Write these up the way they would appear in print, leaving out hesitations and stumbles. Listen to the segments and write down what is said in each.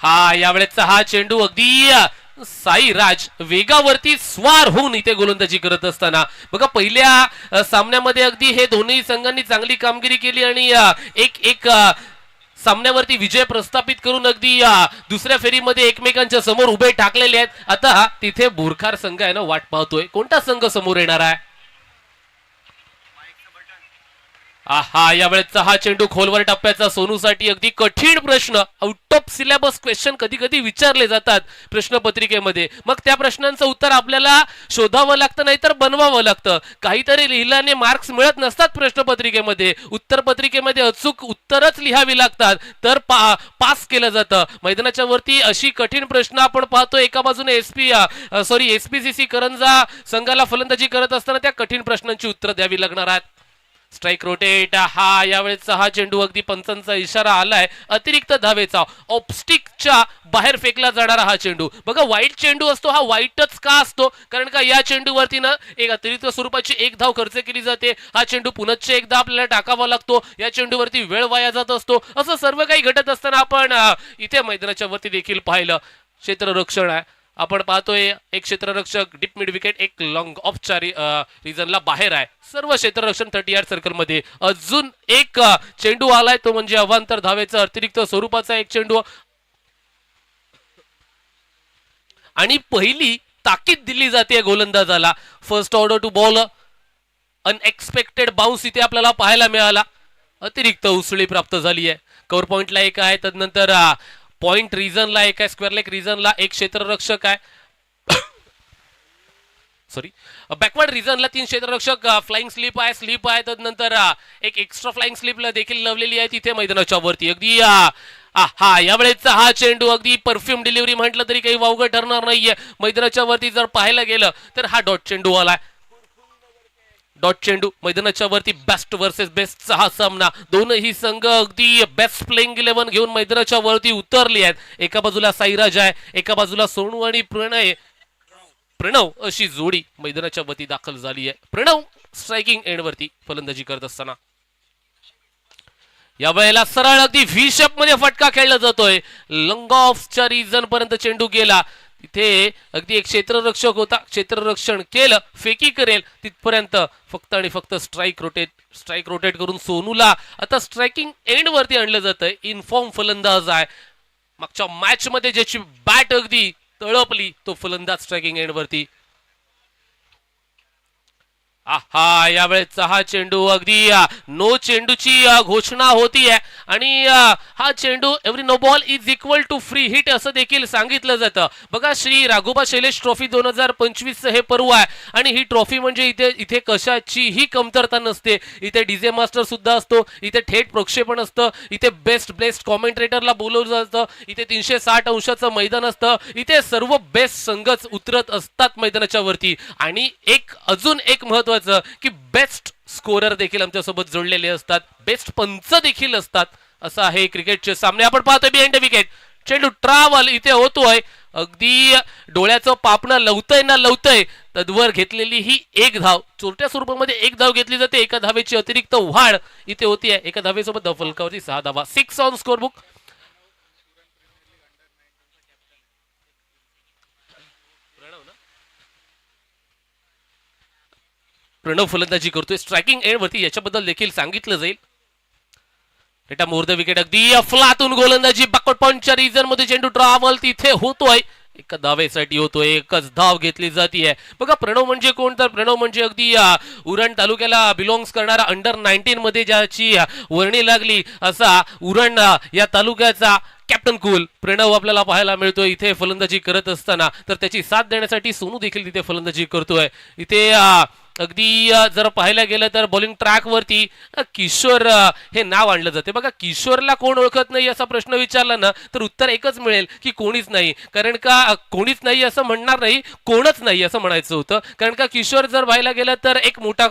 हा यावेळेचा हा चेंडू अगदी साईराज वेगावरती स्वार होऊन इथे गोलंदाजी करत असताना बघा पहिल्या सामन्यामध्ये अगदी हे दोन्ही संघांनी चांगली कामगिरी केली आणि एक एक सामन्यावरती विजय प्रस्थापित करून अगदी दुसऱ्या फेरीमध्ये एकमेकांच्या समोर उभे ठाकलेले आहेत. आता तिथे बोरखार संघ आहे ना वाट पाहतोय कोणता संघ समोर येणार आहे. आहा यावेळेचा हा चेंडू खोलवर टप्प्याचा सोनूसाठी अगदी कठीण प्रश्न आउट ऑफ सिलेबस क्वेश्चन कधी कधी विचारले जातात प्रश्नपत्रिकेमध्ये. मग त्या प्रश्नांचं उत्तर आपल्याला शोधावं लागतं नाहीतर बनवावं लागतं. काहीतरी लिहिल्याने मार्क्स मिळत नसतात प्रश्नपत्रिकेमध्ये. उत्तरपत्रिकेमध्ये अचूक उत्तरच लिहावी लागतात तर पास केलं जातं. मैदानाच्या वरती अशी कठीण प्रश्न आपण पाहतो. एका बाजूने एसपीसीसी करंजा संघाला फलंदाजी करत असताना त्या कठीण प्रश्नांची उत्तर द्यावी लागणार आहेत. स्ट्राइक रोटेट हा यावेळेचा हा चेंडू अगदी पंचांचा इशारा आलाय अतिरिक्त धावेचा ऑपस्टिकच्या बाहेर फेकला जाणारा हा चेंडू. बघा वाईट चेंडू असतो हा वाईटच का असतो कारण का या चेंडूवरती ना एक अतिरिक्त स्वरूपाची एक धाव खर्च केली जाते. हा चेंडू पुनश्च एकदा आपल्याला टाकावा लागतो. या चेंडूवरती वेळ वाया जात असतो. असं सर्व काही घडत असताना आपण इथे मैदानाच्या वरती देखील पाहिलं क्षेत्ररक्षण आहे. आपण पाहतोय एक क्षेत्ररक्षक डीप मिड विकेट एक लॉंग ऑफच्या रिजनला बाहेर आहे. सर्व क्षेत्ररक्षण 30 यार्ड सर्कल मध्ये. अजून एक चेंडू आलाय तो म्हणजे अवांतर धावेचा अतिरिक्त स्वरूपाचा एक चेंडू आणि पहिली ताकीद दिली जाते गोलंदाजाला. First order to ball unexpected bounce इथे आपल्याला पाहायला मिळाला. अतिरिक्त उसळी प्राप्त झाली आहे. कव्हर पॉइंटला एक आहे तदनंतर पॉइंट रिजनला एक आहे. स्क्वेअर लेग रिजनला एक क्षेत्ररक्षक आहे. सॉरी बॅकवर्ड रिजनला 3 क्षेत्ररक्षक. फ्लाइंग स्लिप आहे तदनंतर एक एक्स्ट्रा फ्लाइंग स्लिपला देखील लावलेली आहे तिथे मैदानाच्या वरती. अगदी हा यावेळेचा हा चेंडू अगदी परफ्यूम डिलिव्हरी म्हटलं तरी काही वावगं ठरणार नाहीये. मैदानाच्या वरती जर पाहायला गेलं तर हा डॉट चेंडू आलाय. डॉट चेंडू मैदानाच्या वरती बेस्ट वर्सेस बेस्टचा हा सामना. दोनही संघ अगदी बेस्ट प्लेइंग 11 घेऊन मैदानाच्या वरती उतरली आहेत. एका बाजूला साईराज आहे एका बाजूला सोनू आणि प्रणव अशी जोडी मैदानाच्या वरती दाखल झाली आहे. प्रणव स्ट्रायकिंग एंड वरती फलंदाजी करत असताना या वेळेला सरळ अगदी व्ही शेप मध्ये फटका खेळला जातोय. लॉंग ऑफच्या रिजन पर्यंत चेंडू गेला. तिथे अगदी एक क्षेत्ररक्षक होता क्षेत्ररक्षण केलं फेकी करेल तिथपर्यंत फक्त आणि फक्त स्ट्राइक रोटेट करून सोनूला आता स्ट्रायकिंग एंड वरती आणलं जातंय. इनफॉर्म फलंदाज आहे. मागच्या मॅच मध्ये ज्याची बॅट अगदी तळपली तो फलंदाज स्ट्रायकिंग एंड वरती. हा यावेळेचा हा चेंडू अगदी नो चेंडूची घोषणा होतीये आणि हा चेंडू every no ball is equal to free hit असं देखील सांगितलं जातं. बघा श्री राघोबा शैलेश ट्रॉफी 2025 हे पर्व आहे आणि ही ट्रॉफी म्हणजे इथे कशाचीही कमतरता नसते. इथे डीजे मास्टर सुद्धा असतो. इथे थेट प्रक्षेपण असतं. इथे बेस्ट कॉमेंट्रेटरला बोलवलं जातं. इथे 360 अंशाचं मैदान असतं. इथे सर्व बेस्ट संघच उतरत असतात मैदानाच्या वरती आणि अजून एक महत्वाचं की बेस्ट स्कोरर देखील आमच्यासोबत जोडलेले असतात. बेस्ट पंच देखील असतात. असं आहे क्रिकेटचे सामने. आपण पाहतोय बिहाइंड द विकेट चेंडू ट्रॅव्हल इथे होतोय. अगदी डोळ्याचं पापणं लवतय तद्वर घेतलेली ही एक धाव चोरट्या स्वरूपामध्ये एक धाव घेतली जाते. एका धावेची अतिरिक्त वाढ इथे होतीये. एका धावेसोबत फलकावरती 6 धावा. 6 ऑन स्कोर बुक. प्रणव फलंदाजी करतोय स्ट्रायकिंग एंड वरती. याच्याबद्दल देखील सांगितलं जाईल. रेटा मोर द विकेट अगदी अफलातून गोलंदाजी बॅकवर्ड पॉइंटच्या रिजन मध्ये चेंडू ट्रॅव्हल तिथे होतोय. एका धावेसाठी होतोय. एकच धाव घेतली जाते. बघा प्रणव म्हणजे कोण तर प्रणव म्हणजे अगदी उरण तालुक्याला बिलॉंग्स करणारा अंडर-19 मध्ये ज्याची वर्णी लागली असा उरण या तालुक्याचा कॅप्टन कूल प्रणव आपल्याला पाहायला मिळतोय इथे फलंदाजी करत असताना. तर त्याची साथ देण्यासाठी सोनू देखील तिथे फलंदाजी करतोय. इथे अगदी जर पाहायला गेलं तर बॉलिंग ट्रॅक वरती किशोर हे नाव आणलं जाते. बघा किशोरला कोण ओळखत नाही असा प्रश्न विचारला ना तर उत्तर एकच मिळेल की कोणीच नाही. कारण का कोणीच नाही असं म्हणणार नाही कोणच नाही असं म्हणायचं होतं. कारण का किशोर जर पाहायला गेलं तर एक मोठा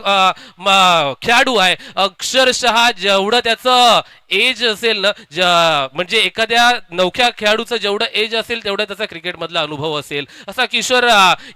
खेळाडू आहे. अक्षरशः जेवढं त्याचं एज असेल ना, म्हणजे एखाद्या नवख्या खेळाडूचं जेवढं एज असेल तेवढा त्याचा क्रिकेटमधला अनुभव असेल. असा किशोर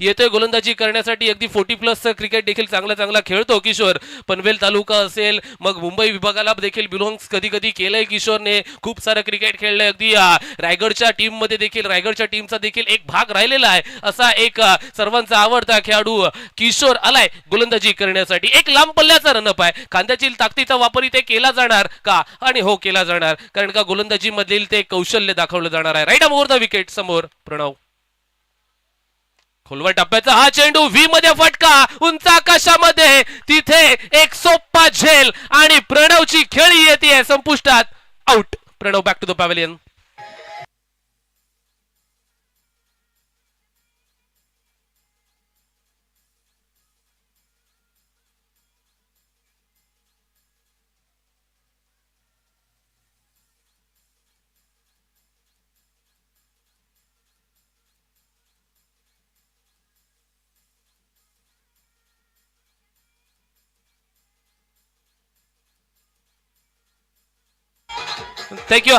येतोय गोलंदाजी करण्यासाठी. अगदी 40+ क्रिकेट देखील चांगला चांगला खेळतो किशोर. पनवेल तालुका असेल, मग मुंबई विभागाला देखील बिलोंग्स कधी कधी केलंय किशोरने. खूप सारं क्रिकेट खेळलंय. अगदी रायगडच्या टीम मध्ये देखील, रायगडच्या टीमचा देखील एक भाग राहिलेला आहे. असा एक सर्वांचा आवडता खेळाडू किशोर आलाय गोलंदाजी करण्यासाठी. एक लांब पल्ल्याचा रनअप आहे. खांद्याची ताकदीचा वापर इथे केला जाणार का? आणि हो, केला जाणार, कारण का गोलंदाजी मधील ते कौशल्य दाखवलं जाणार आहे. राईट ओव्हर द विकेट समोर प्रणव. खोलवर टप्प्याचा हा चेंडू, व्ही मध्ये फटका उंच आकाशामध्ये. तिथे एक सोप्पा झेल आणि प्रणवची खेळी येते संपुष्टात. Out. Pranav back to the pavilion. Thank you.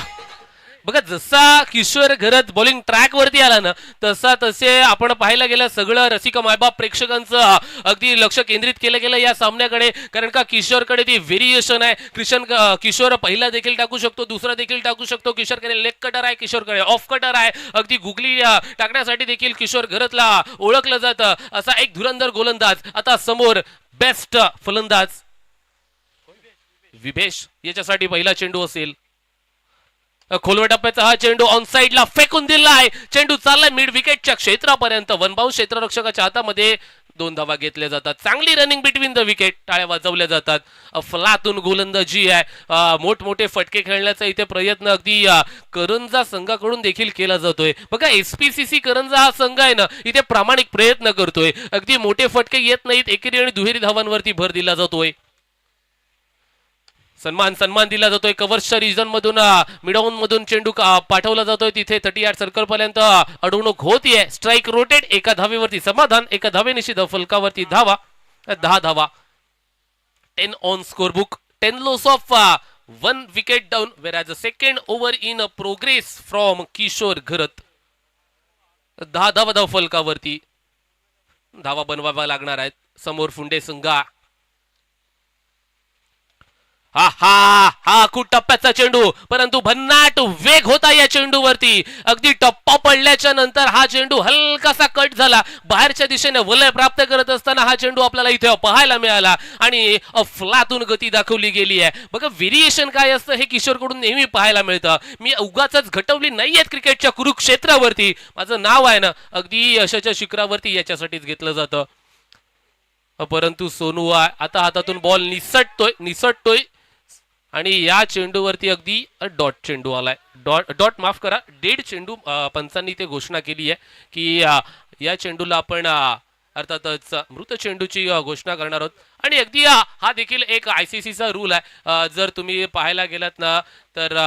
बघा, जसा किशोर घरत बॉलिंग ट्रॅक वरती आला ना, तसा तसे आपण पाहायला गेलं सगळं रसिक मायबाप प्रेक्षकांचं अगदी लक्ष केंद्रित केलं गेलं या सामन्याकडे. कारण का किशोरकडे ती व्हेरिएशन आहे. किशोर पहिला देखील टाकू शकतो, दुसरा देखील टाकू शकतो. किशोरकडे लेग कटर आहे, किशोरकडे ऑफ कटर आहे. अगदी गुगली टाकण्यासाठी देखील किशोर घरतला ओळखलं जातं. असा एक धुरंधर गोलंदाज. आता समोर बेस्ट फलंदाज विभेश, याच्यासाठी पहिला चेंडू असेल. खोलवर टप्प्याचा हा चेंडू ऑन साइडला फेकून दिलाय. चेंडू चाललाय मिड विकेटच्या क्षेत्रापर्यंत. वन बाउंस क्षेत्ररक्षकाच्या हातामध्ये 2 धावा घेतल्या जातात. चांगली रनिंग बिटवीन द विकेट. टाळ्या वाजवल्या जातात. अफलातून गोलंदाजी आहे. मोठमोठे फटके खेळण्याचा इथे प्रयत्न अगदी करंजा संघाकडून देखील केला जातोय. बघा, एसपीसीसी करंजा हा संघ आहे ना, इथे प्रामाणिक प्रयत्न करतोय. अगदी मोठे फटके येत नाहीत. एकेरी आणि दुहेरी धावांवरती भर दिला जातोय. सन्मान दिला जातोय. कव्हर्सच्या रिजन मधून मिडऑन मधून चेंडू पाठवला जातोय. तिथे 38 सर्कल पर्यंत अडवणूक होतीये. Strike rotate. एका धावेवरती समाधान. एका धावेनिशी फलकावरती धावा. 10 धावा. 10 on score book. 10 loss of 1 wicket down. Where as a second over in progress from Kishore Gharat. 10 धावा फलकावरती. धावा बनवाव्या लागणार आहेत समोर फुंडे संघा. हा खूप टप्प्याचा चेंडू, परंतु भन्नाट वेग होता या चेंडूवरती. अगदी टप्पा पडल्याच्या नंतर हा चेंडू हलकासा कट झाला. बाहेरच्या दिशेने वलय प्राप्त करत असताना हा चेंडू आपल्याला इथे पाहायला मिळाला आणि अफलातून गती दाखवली गेली आहे. बघा, व्हेरिएशन काय असतं हे किशोरकडून नेहमी पाहायला मिळतं. मी उगाच घटवली नाहीयेत क्रिकेटच्या कुरुक्षेत्रावरती. माझं नाव आहे ना अगदी यशाच्या शिखरावरती, याच्यासाठीच घेतलं जातं. परंतु सोनू आता हातातून बॉल निसटतोय आणि या चेंडूवरती अगदी डॉट चेंडू आलाय. डॉट माफ करा, डेड चेंडू. पंचांनी ते घोषणा केली आहे की या चेंडूला आपण अर्थातच मृत चेंडूची घोषणा करणार आहोत. आणि अगदी हा देखील एक आयसीसीचा रूल आहे. जर तुम्ही पाहायला गेलात ना, तर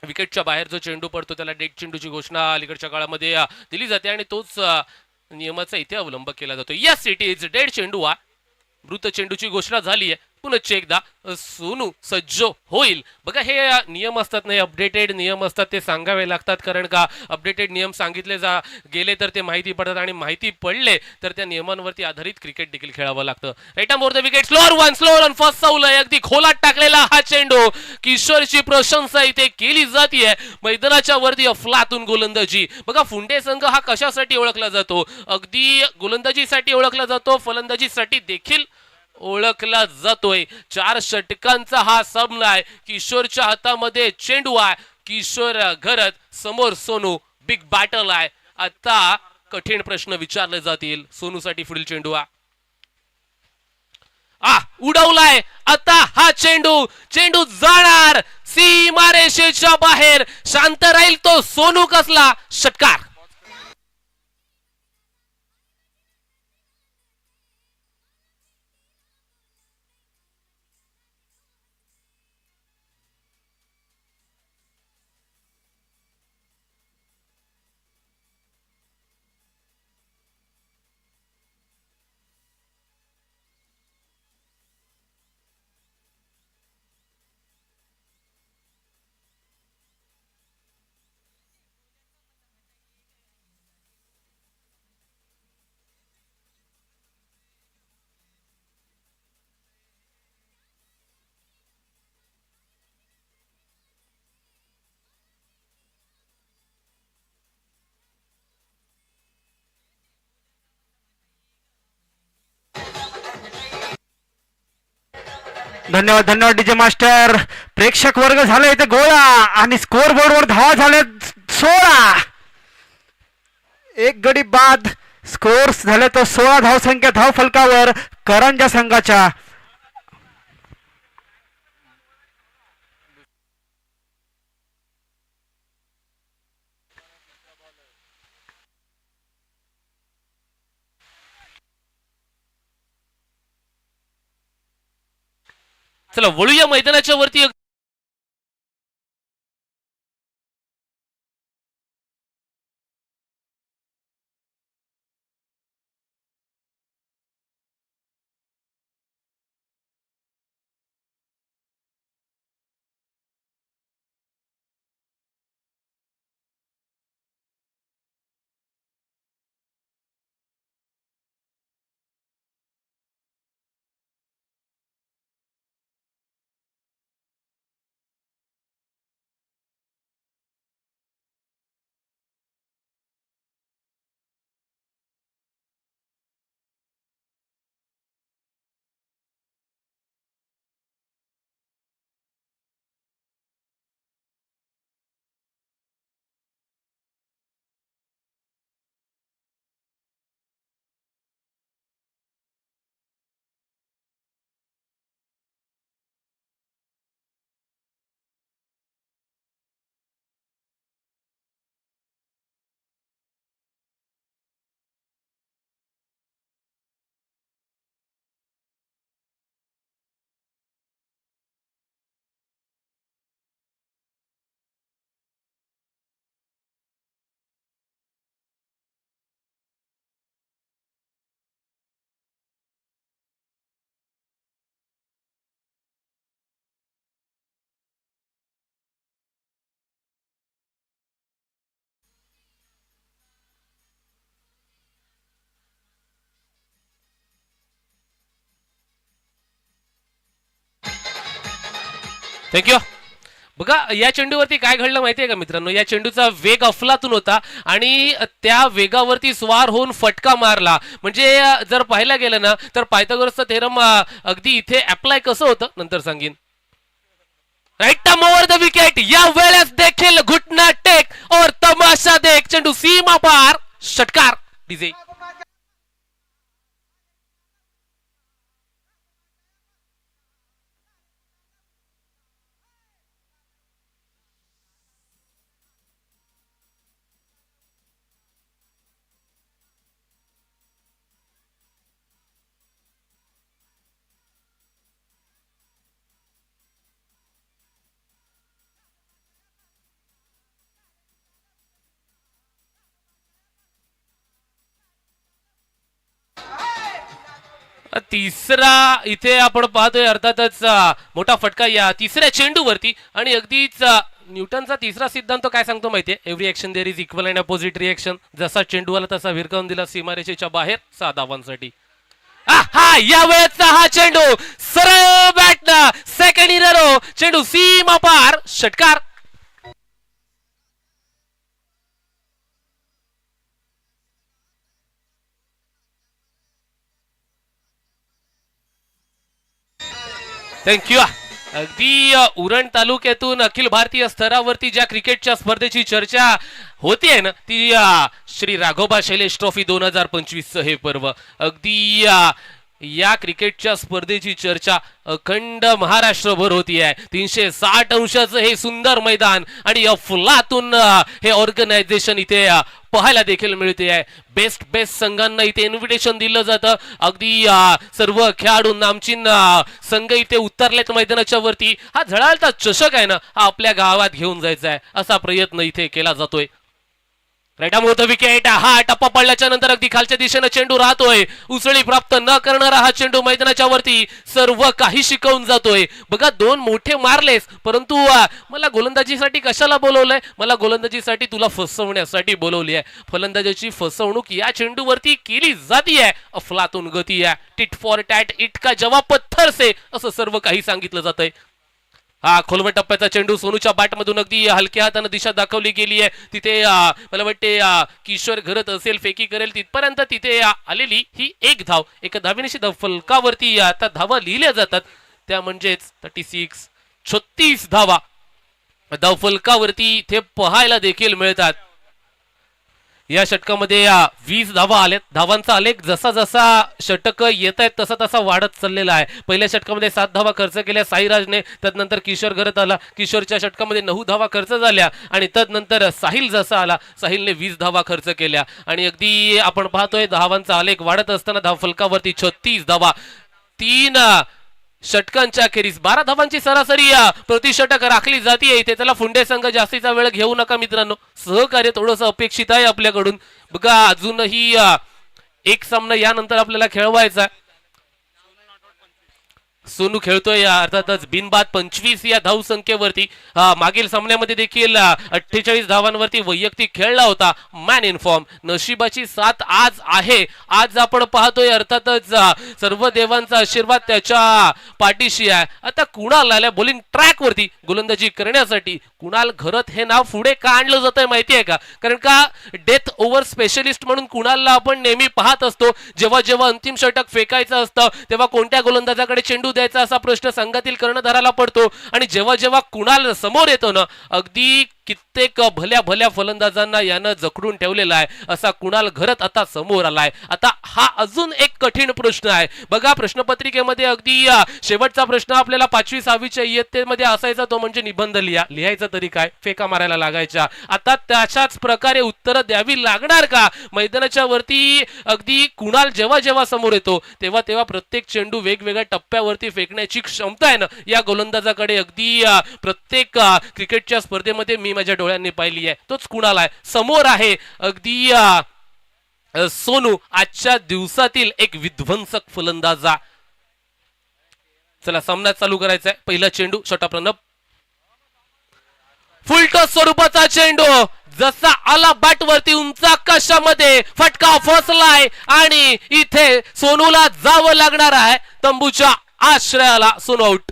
विकेटच्या बाहेर जो चेंडू पडतो त्याला डेड चेंडूची घोषणा अलीकडच्या काळामध्ये दिली जाते आणि तोच नियमाचा इथे अवलंब केला जातो. यस, इट इज डेड चेंडू. मृत चेंडूची घोषणा झाली आहे. पुनश्च एकदा सोनू सज्ज होईल. बघा, हे नियम असतात ना, अपडेटेड नियम असतात, ते सांगावे लागतात. कारण का अपडेटेड नियम सांगितले गेले तर ते माहिती पडतात आणि माहिती पडले तर त्या नियमांवरती आधारित क्रिकेट देखील खेळावं लागतं. Right more the wicket. Slower one first साऊल आहे. अगदी खोलात टाकलेला हा चेंडू. किशोरची प्रशंसा इथे केली जाते. मैदानाच्या वरती अफलातून गोलंदाजी. बघा, फुंडे संघ हा कशासाठी ओळखला जातो? अगदी गोलंदाजीसाठी ओळखला जातो, फलंदाजीसाठी देखील ओळखला जातोय. 4 षटकांचा हा सामना आहे. किशोरच्या हातामध्ये चेंडू आहे. किशोर घरत समोर सोनू. बिग बॅटल आहे. आता कठीण प्रश्न विचारले जातील. सोनूसाठी पुढील चेंडू उडवलाय. आता हा चेंडू जाणार सीमारेषेच्या बाहेर. शांत राहील तो सोनू. कसला षटकार. धन्यवाद धन्यवाद डीजे मास्टर. प्रेक्षक वर्ग झाले इथे गोळा आणि स्कोर बोर्डवर धावा झाले 16. एक गडी बाद. स्कोर झाले तो 16 धावसंख्या धाव फलकावर करंजा संघाच्या. चला वळूया मैदानाच्या वरती. थँक्यू. बघा या चेंडूवरती काय घडलं माहितीये का मित्रांनो, या चेंडूचा वेग अफलातून होता आणि त्या वेगावरती स्वार होऊन फटका मारला. म्हणजे जर पाहायला गेलं ना तर पायथागोरसचा थेरम अगदी इथे अप्लाय कसं होतं नंतर सांगेन. Right arm over the wicket. या वेळेस देखील घुटना टेक और तमाशा देख. चेंडू सीमा पार. षटकार. डीजे तिसरा इथे आपण पाहतोय अर्थातच मोठा फटका या तिसऱ्या चेंडूवरती. आणि अगदीच न्यूटनचा तिसरा सिद्धांत काय सांगतो माहितीये, every action there is equal and opposite reaction. जसा चेंडू आला तसा विरकावून दिला सीमारेषेच्या बाहेर 6 धावांसाठी. हा या वेळेचा हा चेंडू सरळ बॅटनं सेकंड इन अ रो. चेंडू सीमा पार. षटकार. थँक्यू. अगदी उरण तालुक्यातून अखिल भारतीय स्तरावरती ज्या क्रिकेटच्या स्पर्धेची चर्चा होतीये ना ती श्री राघोबा शैलेश ट्रॉफी 2025 हे पर्व. अगदी या क्रिकेटच्या स्पर्धेची चर्चा अखंड महाराष्ट्रभर होती आहे. 360 अंशाचं हे सुंदर मैदान आणि अफलातून हे ऑर्गनायझेशन इथे पाहायला देखील मिळते आहे. बेस्ट संघांना इथे इन्व्हिटेशन दिलं जातं. अगदी सर्व खेळाडू नामचीन संघ इथे उतरलेत मैदानाच्या वरती. हा झळाळता चषक आहे ना हा आपल्या गावात घेऊन जायचा आहे असा प्रयत्न इथे केला जातोय. राईट मोठं विकेट. हा टप्पा पडल्याच्या नंतर अगदी खालच्या दिशेनं चेंडू राहतोय. उसळी प्राप्त न करणारा हा चेंडू मैदानाच्या वरती सर्व काही शिकवून जातोय. बघा 2 मोठे मारलेस परंतु मला गोलंदाजीसाठी कशाला बोलवलंय, मला गोलंदाजीसाठी तुला फसवण्यासाठी बोलवली आहे. फलंदाजाची फसवणूक या चेंडूवरती केली जाती आहे. अफलातून गती आहे. टिट फॉर टॅट इट का जवाब पत्थर से असं सर्व काही सांगितलं जातंय. हा खोलवट टप्प्याचा चेंडू सोनूच्या बॅटमधून अगदी हलक्या हाताने दिशा दाखवली गेली आहे. तिथे मला वाटते किशोर घरत असेल फेकी करेल तिथपर्यंत तिथे आलेली ही एक धाव. एका धावेनिशी फलकावरती आता धावा लिहिल्या जातात. त्या म्हणजेच 36 धावा धावफलकावरती इथे पाहायला देखील मिळतात. या षटकामध्ये 20 धावा आलेत. धावांचा आलेख जसा जसा षटक येत आहेत तसा तसा वाढत चाललेला आहे. पहिल्या षटकामध्ये 7 धावा खर्च केल्या साईराजने, तदनंतर किशोर घरात आला, किशोरच्या षटकामध्ये 9 धावा खर्च झाल्या आणि तदनंतर साहिल जसा आला, साहिलने 20 धावा खर्च केल्या आणि अगदी आपण पाहतोय धावांचा आलेख वाढत असताना धावफलकावरती 36 धावा 3 षटकांच्या अखेरीस 12 धावांची सरासरी प्रतिषटक राखली जाते. इथे त्याला फुंडे संघ जास्तीचा वेळ घेऊ नका मित्रांनो, सहकार्य थोडंसं अपेक्षित आहे आपल्याकडून. बघा अजूनही एक सामना यानंतर आपल्याला खेळवायचा. सोनू खेळतोय अर्थातच बिनबाद 25 या धावसंख्येवरती. मागील सामन्यामध्ये देखील 48 धावांवरती वैयक्तिक खेळला होता. मॅन इन फॉर्म, नशिबाची साथ आज आहे. आज आपण पाहतोय अर्थातच सर्व देवांचा आशीर्वाद त्याच्या पाठीशी आहे. आता कुणाल आल्या बॉलिंग ट्रॅक वरती गोलंदाजी करण्यासाठी. कुणाल घरत हे नाव पुढे का आणलं जातंय माहिती आहे का? कारण का डेथ ओव्हर स्पेशलिस्ट म्हणून कुणालला आपण नेहमी पाहत असतो. जेव्हा जेव्हा अंतिम षटक फेकायचं असतं तेव्हा कोणत्या गोलंदाजाकडे चेंडू द्यायचा असा प्रश्न संघातील कर्णधाराला पडतो आणि जेव्हा जेव्हा कुणाल समोर येतो ना, अगदी कित्येक भल्या भल्या फलंदाजांना यानं जखडून ठेवलेला आहे. असा कुणाल घरत आता समोर आलाय. आता हा अजून एक कठीण प्रश्न आहे. बघा प्रश्नपत्रिकेमध्ये अगदी शेवटचा प्रश्न आपल्याला 5वी 6वीच्या इयत्तेमध्ये असायचा, तो म्हणजे निबंध लिहायचा तरी काय, फेका मारायला लागायच्या. आता त्याच्याच प्रकारे उत्तरं द्यावी लागणार का? मैदानाच्या वरती अगदी कुणाल जेव्हा जेव्हा समोर येतो तेव्हा तेव्हा प्रत्येक चेंडू वेगवेगळ्या टप्प्यावरती फेकण्याची क्षमता आहे ना या गोलंदाजाकडे अगदी प्रत्येक क्रिकेटच्या स्पर्धेमध्ये मी माझ्या डोळ्यांनी पाहिली आहे. तोच कुणाल आहे, समोर आहे अगदी सोनू, आजच्या दिवसातील एक विध्वंसक फलंदाजा. चला सामना चालू करायचा आहे. पहिला चेंडू षटप्रणव, फुलटॉस स्वरूपाचा चेंडू जसा आला बॅट वरती उंच आकाशामध्ये, फटका फसलाय आणि इथे सोनूला जावं लागणार आहे. तंबूच्या आश्रयाला सोनू आउट.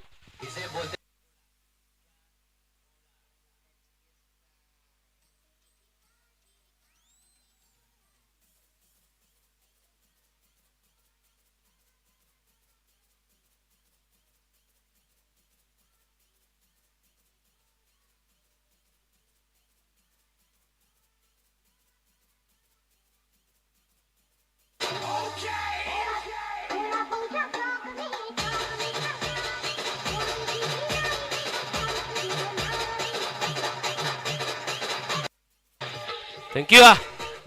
थँक्यू.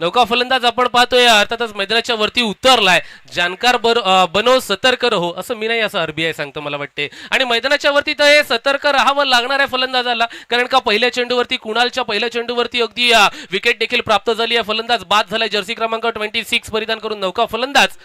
नौका फलंदाज आपण पाहतोय अर्थातच मैदानाच्या वरती उतरलाय. जानकार बनव सतर्क रहो, असं मी नाही, असं आरबीआय सांगतो मला वाटते. आणि मैदानाच्या वरती तर हे सतर्क राहावं लागणार आहे फलंदाजाला, कारण का पहिल्या चेंडूवरती कुणालच्या पहिल्या चेंडूवरती अगदी विकेट देखील प्राप्त झाली आहे. फलंदाज बाद झालाय. जर्सी क्रमांक 26 परिधान करून नौका फलंदाज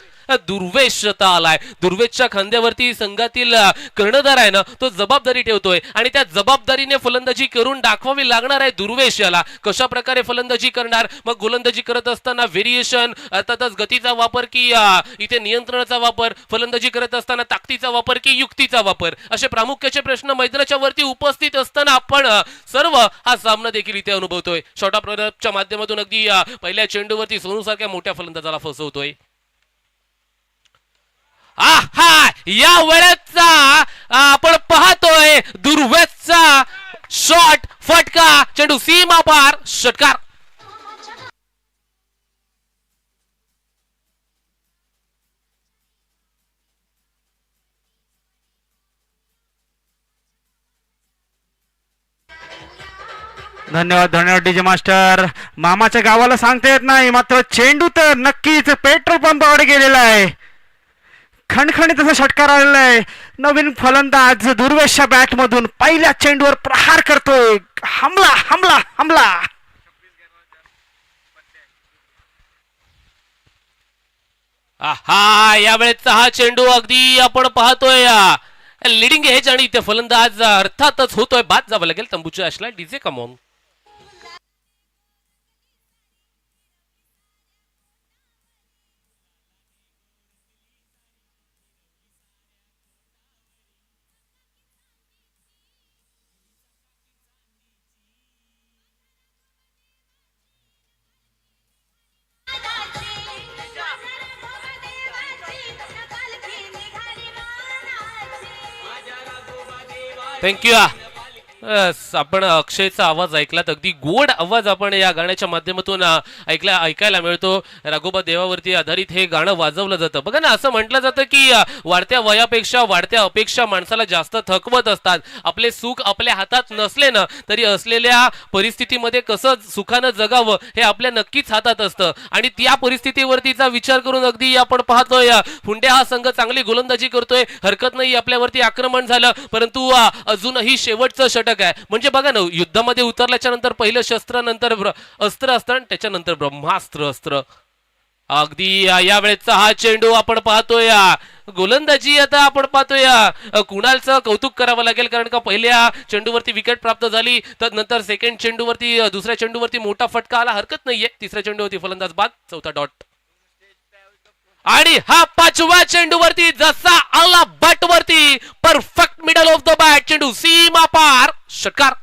दुर्वेश आलाय. दुर्वेशच्या खांद्यावरती संघातील कर्णधार आहे ना, तो जबाबदारी ठेवतोय आणि त्या जबाबदारीने फलंदाजी करून दाखवावी लागणार आहे दुर्वेश याला. कशा प्रकारे फलंदाजी करणार, मग गोलंदाजी करत असताना व्हेरिएशन, अर्थातच गतीचा वापर की इथे नियंत्रणाचा वापर, फलंदाजी करत असताना ताकदीचा वापर की युक्तीचा वापर, असे प्रामुख्याचे प्रश्न मैदानाच्या वरती उपस्थित असताना आपण सर्व हा सामना देखील इथे अनुभवतोय. शॉर्ट ऑफ रनच्या माध्यमातून अगदी पहिल्या चेंडूवरती सोनू सारख्या मोठ्या फलंदाजाला फसवतोय. आहा, या वेळेचा आपण पाहतोय दुर्वेशचा शॉट, फटका, चेंडू सीमा पार, षटकार. धन्यवाद धन्यवाद डीजे मास्टर. मामाच्या गावाला सांगता येत नाही, मात्र चेंडू तर नक्कीच पेट्रोल पंपाकडे गेलेला आहे. खणखणीत असा षटकार आलेला आहे. नवीन फलंदाज दुर्वेशच्या बॅट मधून पहिल्या चेंडूवर प्रहार करतोय. हमला हमला हमला. आहा, यावेळेचा हा चेंडू अगदी आपण पाहतोय लिडिंग एज आणि इथे फलंदाज अर्थातच होतोय बाद. जावं लागेल तंबूच्या आशला. DJ come on. थँक्यू. आपण अक्षयचा आवाज ऐकलात. अगदी गोड आवाज आपण या गाण्याच्या माध्यमातून ऐकायला मिळतो. राघोबा देवावरती आधारित हे गाणं वाजवलं जातं. बघा ना, असं म्हटलं जातं की वाढत्या वयापेक्षा वाढत्या अपेक्षा माणसाला जास्त थकवत असतात. आपले सुख आपल्या हातात नसले ना तरी असलेल्या परिस्थितीमध्ये कसं सुखानं जगावं हे आपल्या नक्कीच हातात असतं. आणि त्या परिस्थितीवरतीचा विचार करून अगदी आपण पाहतोय हुंड्या हा संघ चांगली गोलंदाजी करतोय. हरकत नाही, आपल्यावरती आक्रमण झालं, परंतु अजूनही शेवटचं षटक आहे. म्हणजे बघा ना, युद्धामध्ये उतरल्याच्या नंतर पहिलं शस्त्र, नंतर अस्त्र असतं आणि त्याच्यानंतर ब्रह्मास्त्र अस्त्र. अगदी या वेळेचा हा चेंडू आपण पाहतोय. गोलंदाजी आता आपण पाहतोय कुणालचं कौतुक करावं लागेल, कारण का पहिल्या चेंडूवरती विकेट प्राप्त झाली, तर नंतर सेकंड चेंडूवरती दुसऱ्या चेंडूवरती मोठा फटका आला. हरकत नाहीये, तिसऱ्या चेंडूवरती फलंदाज बाद, चौथा डॉट. आणि हा पाचव्या चेंडूवरती जसा आला बट वरती, perfect middle of the bat, चेंडू सीमा पार, षटकार.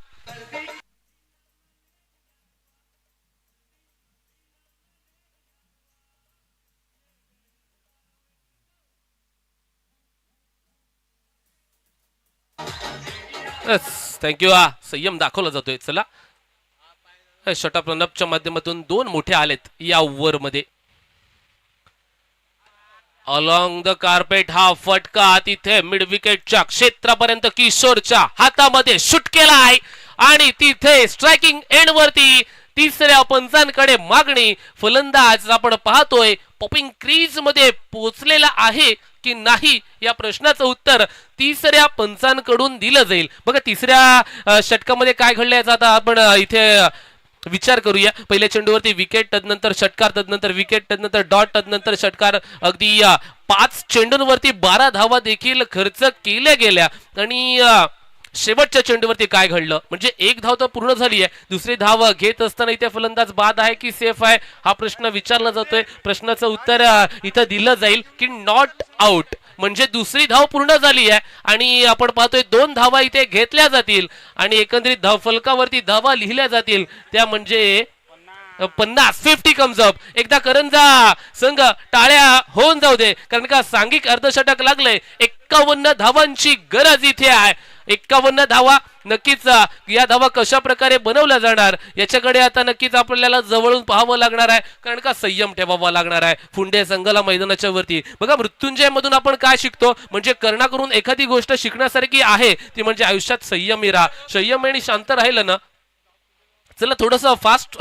थँक्यू. संयम दाखवला जातोय. चला, शटअप रनअपच्या माध्यमातून दोन मोठे आलेत या ओव्हर मध्ये. अलॉंग द कार्पेट हा फटका तिथे मिड विकेटच्या क्षेत्रापर्यंत किशोरच्या हातामध्ये शूट केलाय आणि तिथे स्ट्रायकिंग एंड वरती तिसऱ्या पंचांकडे मागणी. फलंदाज आपण पाहतोय पॉपिंग क्रीज मध्ये पोहोचलेला आहे की नाही या प्रश्नाचं उत्तर तिसऱ्या पंचांकडून दिलं जाईल. बघा, तिसऱ्या षटकामध्ये काय घडलं याचा आता आपण इथे विचार करूया. पहिल्या चेंडूवरती विकेट, तदनंतर षटकार, तदनंतर विकेट, तदनंतर डॉट, तदनंतर षटकार. अगदी 5 चेंडूंवरती 12 धावा देखील खर्च केल्या गेल्या. आणि शेवटच्या चेंडूवरती काय घडलं, म्हणजे एक धाव तर पूर्ण झाली आहे, दुसरी धाव घेत असताना इथे फलंदाज बाद आहे की सेफ आहे हा प्रश्न विचारला जातोय. प्रश्नाचं उत्तर इथं दिलं जाईल की नॉट आउट, म्हणजे दुसरी धाव पूर्ण झाली आहे आणि आपण पाहतोय 2 धावा इथे घेतल्या जातील आणि एकंदरीत धाव फलकावरती धावा लिहिल्या जातील, त्या म्हणजे 50 कम्स अप. एकदा करंजा संघ टाळ्या होऊन जाऊ दे, कारण का सांघिक अर्धशतक लागलंय. 51 धावांची गरज इथे आहे. 51 धावा. नक्कीच या धावा कशा प्रकारे बनवल्या जाणार याच्याकडे आता नक्कीच आपल्याला जवळून पाहावं लागणार आहे, कारण का संयम ठेवावा लागणार आहे फुंडे संघाला मैदानाच्या वरती. बघा, मृत्युंजय मधून आपण काय शिकतो, म्हणजे कर्णाकडून एखादी गोष्ट शिकण्यासारखी आहे ती म्हणजे आयुष्यात संयमी राहा. संयम आणि शांत राहिलं ना. चला, थोडस फास्ट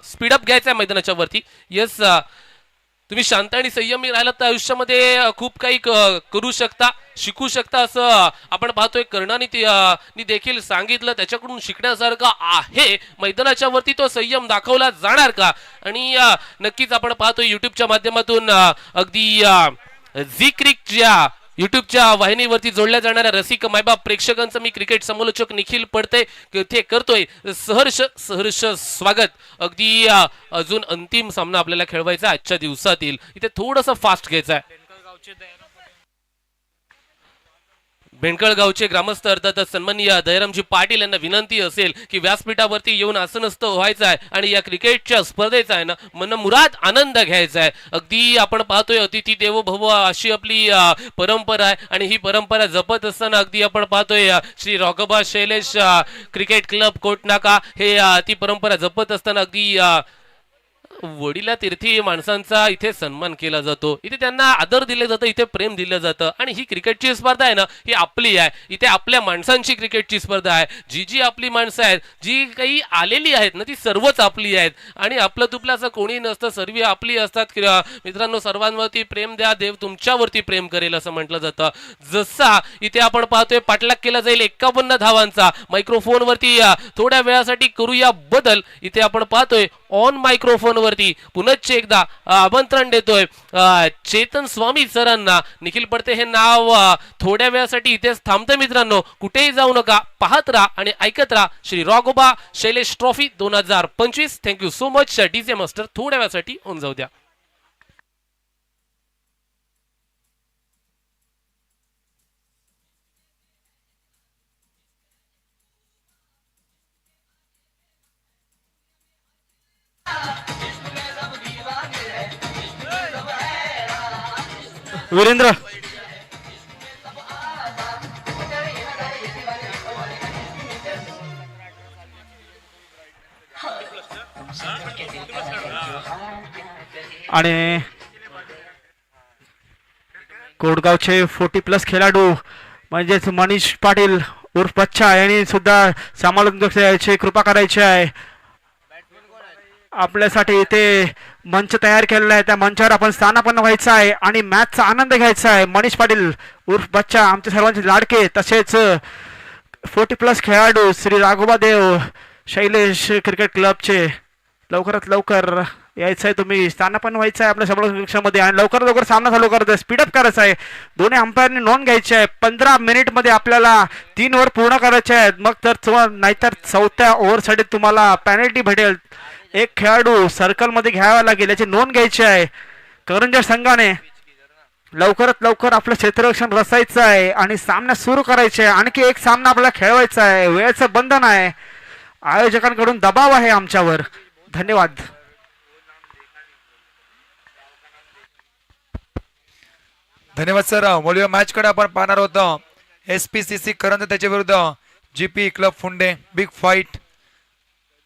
स्पीडअप घ्यायचं आहे मैदानाच्या वरती. येस, तुम्ही शांत आणि संयमी राहिलात तर आयुष्यामध्ये खूप काही करू शकता, शिकू शकता, असं आपण पाहतोय. कर्णाने देखील सांगितलं, त्याच्याकडून शिकण्यासारखं आहे. मैदानाच्या वरती तो संयम दाखवला जाणार का? आणि नक्कीच आपण पाहतोय युट्यूबच्या माध्यमातून अगदी झी क्रिकच्या युट्यूबच्या वाहिनीवरती जोडल्या जाणाऱ्या रसिक मायबाप प्रेक्षकांचं मी क्रिकेट समालोचक निखिल पडते ते करतोय सहर्ष स्वागत. अगदी अजून अंतिम सामना आपल्याला खेळवायचा आजच्या दिवसातील. इथे थोडंसं फास्ट घ्यायचं आहे. भेंडकळगावचे ग्रामस्थ अर्थात सन्माननीय दयारामजी पाटील यांना विनंती असेल की व्यासपीठावरती येऊन आसनस्थ व्हायचं आहे आणि या क्रिकेटच्या स्पर्धेचा आहे ना मनमुराद आनंद घ्यायचा आहे. अगदी आपण पाहतोय अतिथी देवो भव अशी आपली परंपरा आहे आणि ही परंपरा जपत असताना अगदी आपण पाहतोय श्री राघोबा शैलेश क्रिकेट क्लब कोटनाका हे ती परंपरा जपत असताना अगदी वडिला तीर्थी माणसांचा इथे सन्मान केला जातो, इथे त्यांना आदर दिले जातं, इथे प्रेम दिलं जातं. आणि ही क्रिकेटची स्पर्धा आहे ना ही आपली आहे. इथे आपल्या माणसांची क्रिकेटची स्पर्धा आहे. जी जी आपली माणसं आहेत, जी काही आलेली आहेत ना ती सर्वच आपली आहेत आणि आपलं तुपलं असं कोणी नसतं, सर्व आपली असतात. मित्रांनो, सर्वांवरती प्रेम द्या, देव तुमच्यावरती प्रेम करेल असं म्हटलं जातं. जसा इथे आपण पाहतोय पाठलाग केला जाईल 51 धावांचा. मायक्रोफोनवरती थोड्या वेळासाठी करूया बदल. इथे आपण पाहतोय ऑन मायक्रोफोन वरती पुनश्च एकदा आमंत्रण देतोय चेतन स्वामी सरांना. निखिल पडते हे नाव थोड्या वेळासाठी इथेच थांबतं. मित्रांनो, कुठेही जाऊ नका, पाहत राहा आणि ऐकत राहा Shri Raghoba Shailesh trophy 2025. Thank you so much. DJ master थोड्या वेळासाठी होऊन जाऊ द्या. वीरेंद्र आणि कोडगावचे 40+ खेळाडू म्हणजेच मनीष पाटील उर्फ बच्चा यांनी सुद्धा समालोचनाची कृपा करायची आहे. आपल्यासाठी इथे मंच तयार केलेला आहे, त्या मंचावर आपण स्थानापन्न व्हायचं आहे आणि मॅचचा आनंद घ्यायचा आहे. मनीष पाटील उर्फ बच्चा आमच्या सर्वांचे लाडके, तसेच 40+ खेळाडू श्री राघोबा देव शैलेश क्रिकेट क्लबचे लवकरात लवकर यायचं आहे. तुम्ही स्थानापन्न व्हायचं आहे आपल्या समोरमध्ये आणि लवकर लवकर सामना चालू करायचा आहे. स्पीडअप करायचा आहे. दोन्ही अंपायरनी नोंद घ्यायची आहे. 15 मिनिटमध्ये आपल्याला 3 ओव्हर पूर्ण करायचे आहेत. मग तर नाहीतर 4थ्या ओव्हरसाठी तुम्हाला पेनल्टी भेटेल. एक खेळाडू सर्कलमध्ये घ्यावा लागेल, याची नोंद घ्यायची आहे. करंजा संघाने लवकरात लवकर आपलं क्षेत्ररक्षण रचायचं आहे आणि सामना सुरू करायचे आहे. आणखी एक सामना आपल्याला खेळवायचा आहे. वेळेचं बंधन आहे. आयोजकांकडून दबाव आहे आमच्यावर. धन्यवाद. धन्यवाद सर. बोलूया मॅच कडे. आपण पाहणार होतो SPCC करंज त्याच्या विरुद्ध GP क्लब फुंडे बिग फाईट.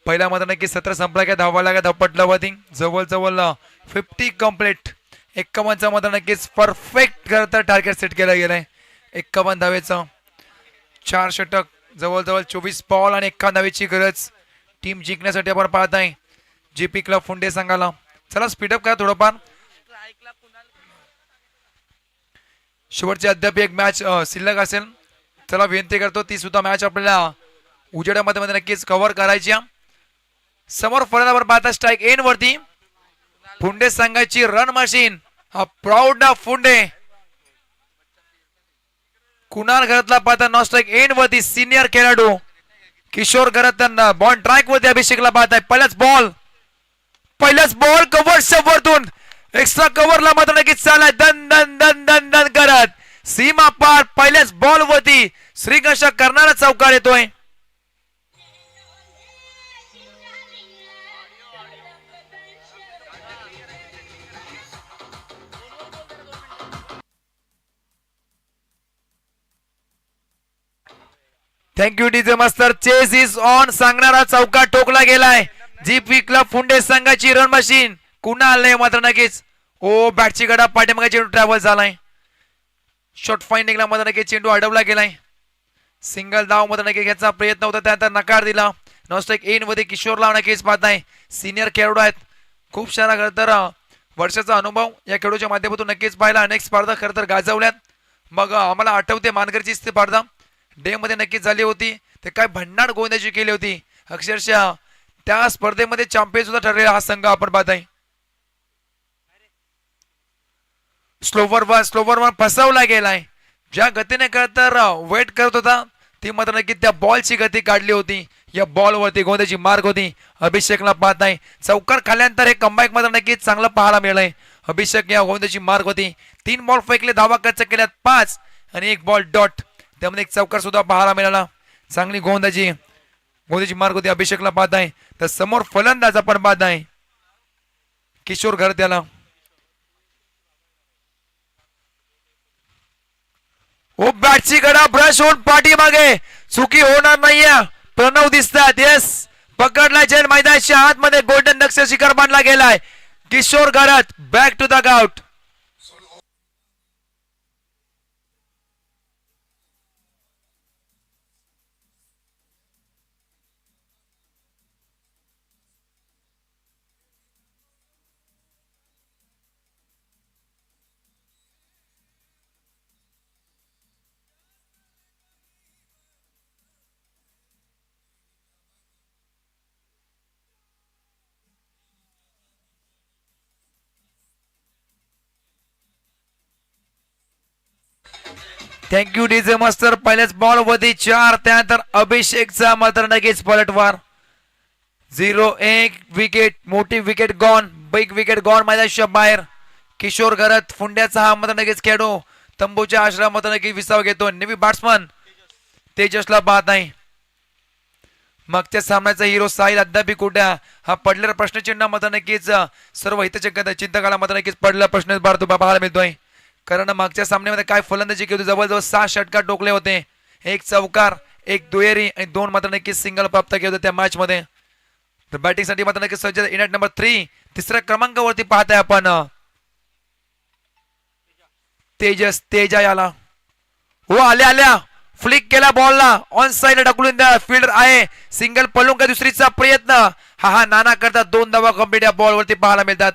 पहिला मध्ये नक्की 17 संपला काय धावा लागा धपटला वधी जवळ 50 कंप्लीट. 51चा मध्ये नक्कीच परफेक्ट करता टार्गेट सेट केला गेलाय. 51 धावेचं 4 षटक जवळ 24 बॉल आणि 51 धावेची गरज टीम जिंकण्यासाठी आपण पाहत आहे GP क्लब फुंडे संघाला. चला स्पीडअप करा थोडंफार. शेवटची अद्याप एक मॅच शिल्लक असेल. चला विनंती करतो ती सुद्धा मॅच आपल्याला उजेडामध्ये नक्कीच कव्हर करायची. समोर फलंदाजावर पाहता स्ट्राइक एन वरती फुंडे संघाची रन मशीन हा प्राऊड ऑफ फुंडे. कुणाल घरातला पाहता नॉन स्ट्राइक एन वरती सिनियर खेळाडू किशोर घरात बॉल ट्रॅक वरती अभिषेकला पाहताय. पहिल्याच बॉल कव्हर वरतून एक्स्ट्रा कव्हरला मात्र नक्कीच चाललाय दन दन दन दन दन करत सीमा पार. पहिल्याच बॉल वरती श्रीगंश करणारा चौकार येतोय. Thank you DJ master. Chase is on सांगणारा चौका ठोकला गेलाय. GP क्लब फुंडे संघाची रन मशीन कुणाल नाही मात्र नक्कीच. ओ बॅटची गडा पाठीमागे चेंडू ट्रॅव्हल झालाय. शॉर्ट फाइंडिंगला मात्र नक्कीच चेंडू अडवला गेलाय. सिंगल धाव मात्र नक्की घ्यायचा प्रयत्न होता त्यानंतर नकार दिला. नॉस्ट्राइक एन मध्ये किशोरला नक्कीच पाहताय. सिनियर खेळाडू आहेत. खूप सारा खरं तर वर्षाचा अनुभव या खेळाडूच्या माध्यमातून नक्कीच पाहिला. अनेक स्पर्धा खरं तर गाजवल्यात. मग आम्हाला आठवते मानगरची स्पर्धा डे मध्ये नक्कीच झाली होती. ते काय भन्नाट गोंधळाची केली होती. अक्षरशः त्या स्पर्धेमध्ये चॅम्पियन सुद्धा ठरलेला हा संघ आपण पाहताय. स्लोवर फसवला गेलाय. ज्या गतीने तर वेट करत होता ती मात्र नक्की त्या बॉलची गती काढली होती. या बॉल वरती गोंधळाची मार्ग होती. अभिषेकला पाहताय चौकार खाल्यानंतर हे कमबॅक मात्र नक्कीच चांगलं पाहायला मिळालंय. अभिषेक या गोंधळाची मार्ग होती. 3 बॉल फेकले, धावा खर्च केल्यात 5 आणि 1 बॉल डॉट. त्यामध्ये एक चौकार सुद्धा पाहायला मिळाला. चांगली गोंधळाची मार्ग होती. अभिषेकला पाहताय तर समोर फलंदाज आपण पाहताय किशोर घर त्याला. ओ बॅटची गडा ब्रश होऊन पाठीमागे चुकी होणार नाहीये. प्रणव दिसतात. येस पकडला जैन मैदानाच्या आतमध्ये गोल्डन नक्ष शिखर बांधला गेलाय. किशोर घरात back to the out. Thank you DJ master. पहिल्याच बॉल वरती 4. त्यानंतर अभिषेकचा मात्र नक्कीच पलटवार. 0-1 विकेट. मोठी wicket gone. Big wicket gone मैदानाच्या बाहेर. किशोर घरात फुंड्याचा हा मात्र नक्कीच खेळाडू तंबूच्या आश्रमात नक्कीच विसाव घेतो. नेव्ही बॅट्समन तेजसला पाहत आहे. मागच्या सामन्याचा हिरो साहिल अद्याप कुठे हा पडलेला प्रश्नचिन्ह मात्र नक्कीच सर्व चिंतकाला मात्र नक्कीच पडलेला प्रश्न पाहायला मिळतोय. कारण मागच्या सामन्यामध्ये काय फलंदाजी केली होती. जवळजवळ 6 षटकार टोकले होते. 1 चौकार, 1 दुहेरी आणि 2 मात्र नक्कीच सिंगल प्राप्त केले होते त्या मॅच मध्ये. तर बॅटिंग साठी मात्र नक्कीच सज्ज इनॅट नंबर 3 तिसऱ्या क्रमांकावरती पाहताय आपण तेजा याला हो आल्या फ्लिक केला बॉलला ऑन साइड ढकलून द्या फील्डर आहे सिंगल पळून का दुसरीचा प्रयत्न हा नाना करतात 2 धावा कंप्लीट या बॉलवरती पाहायला मिळतात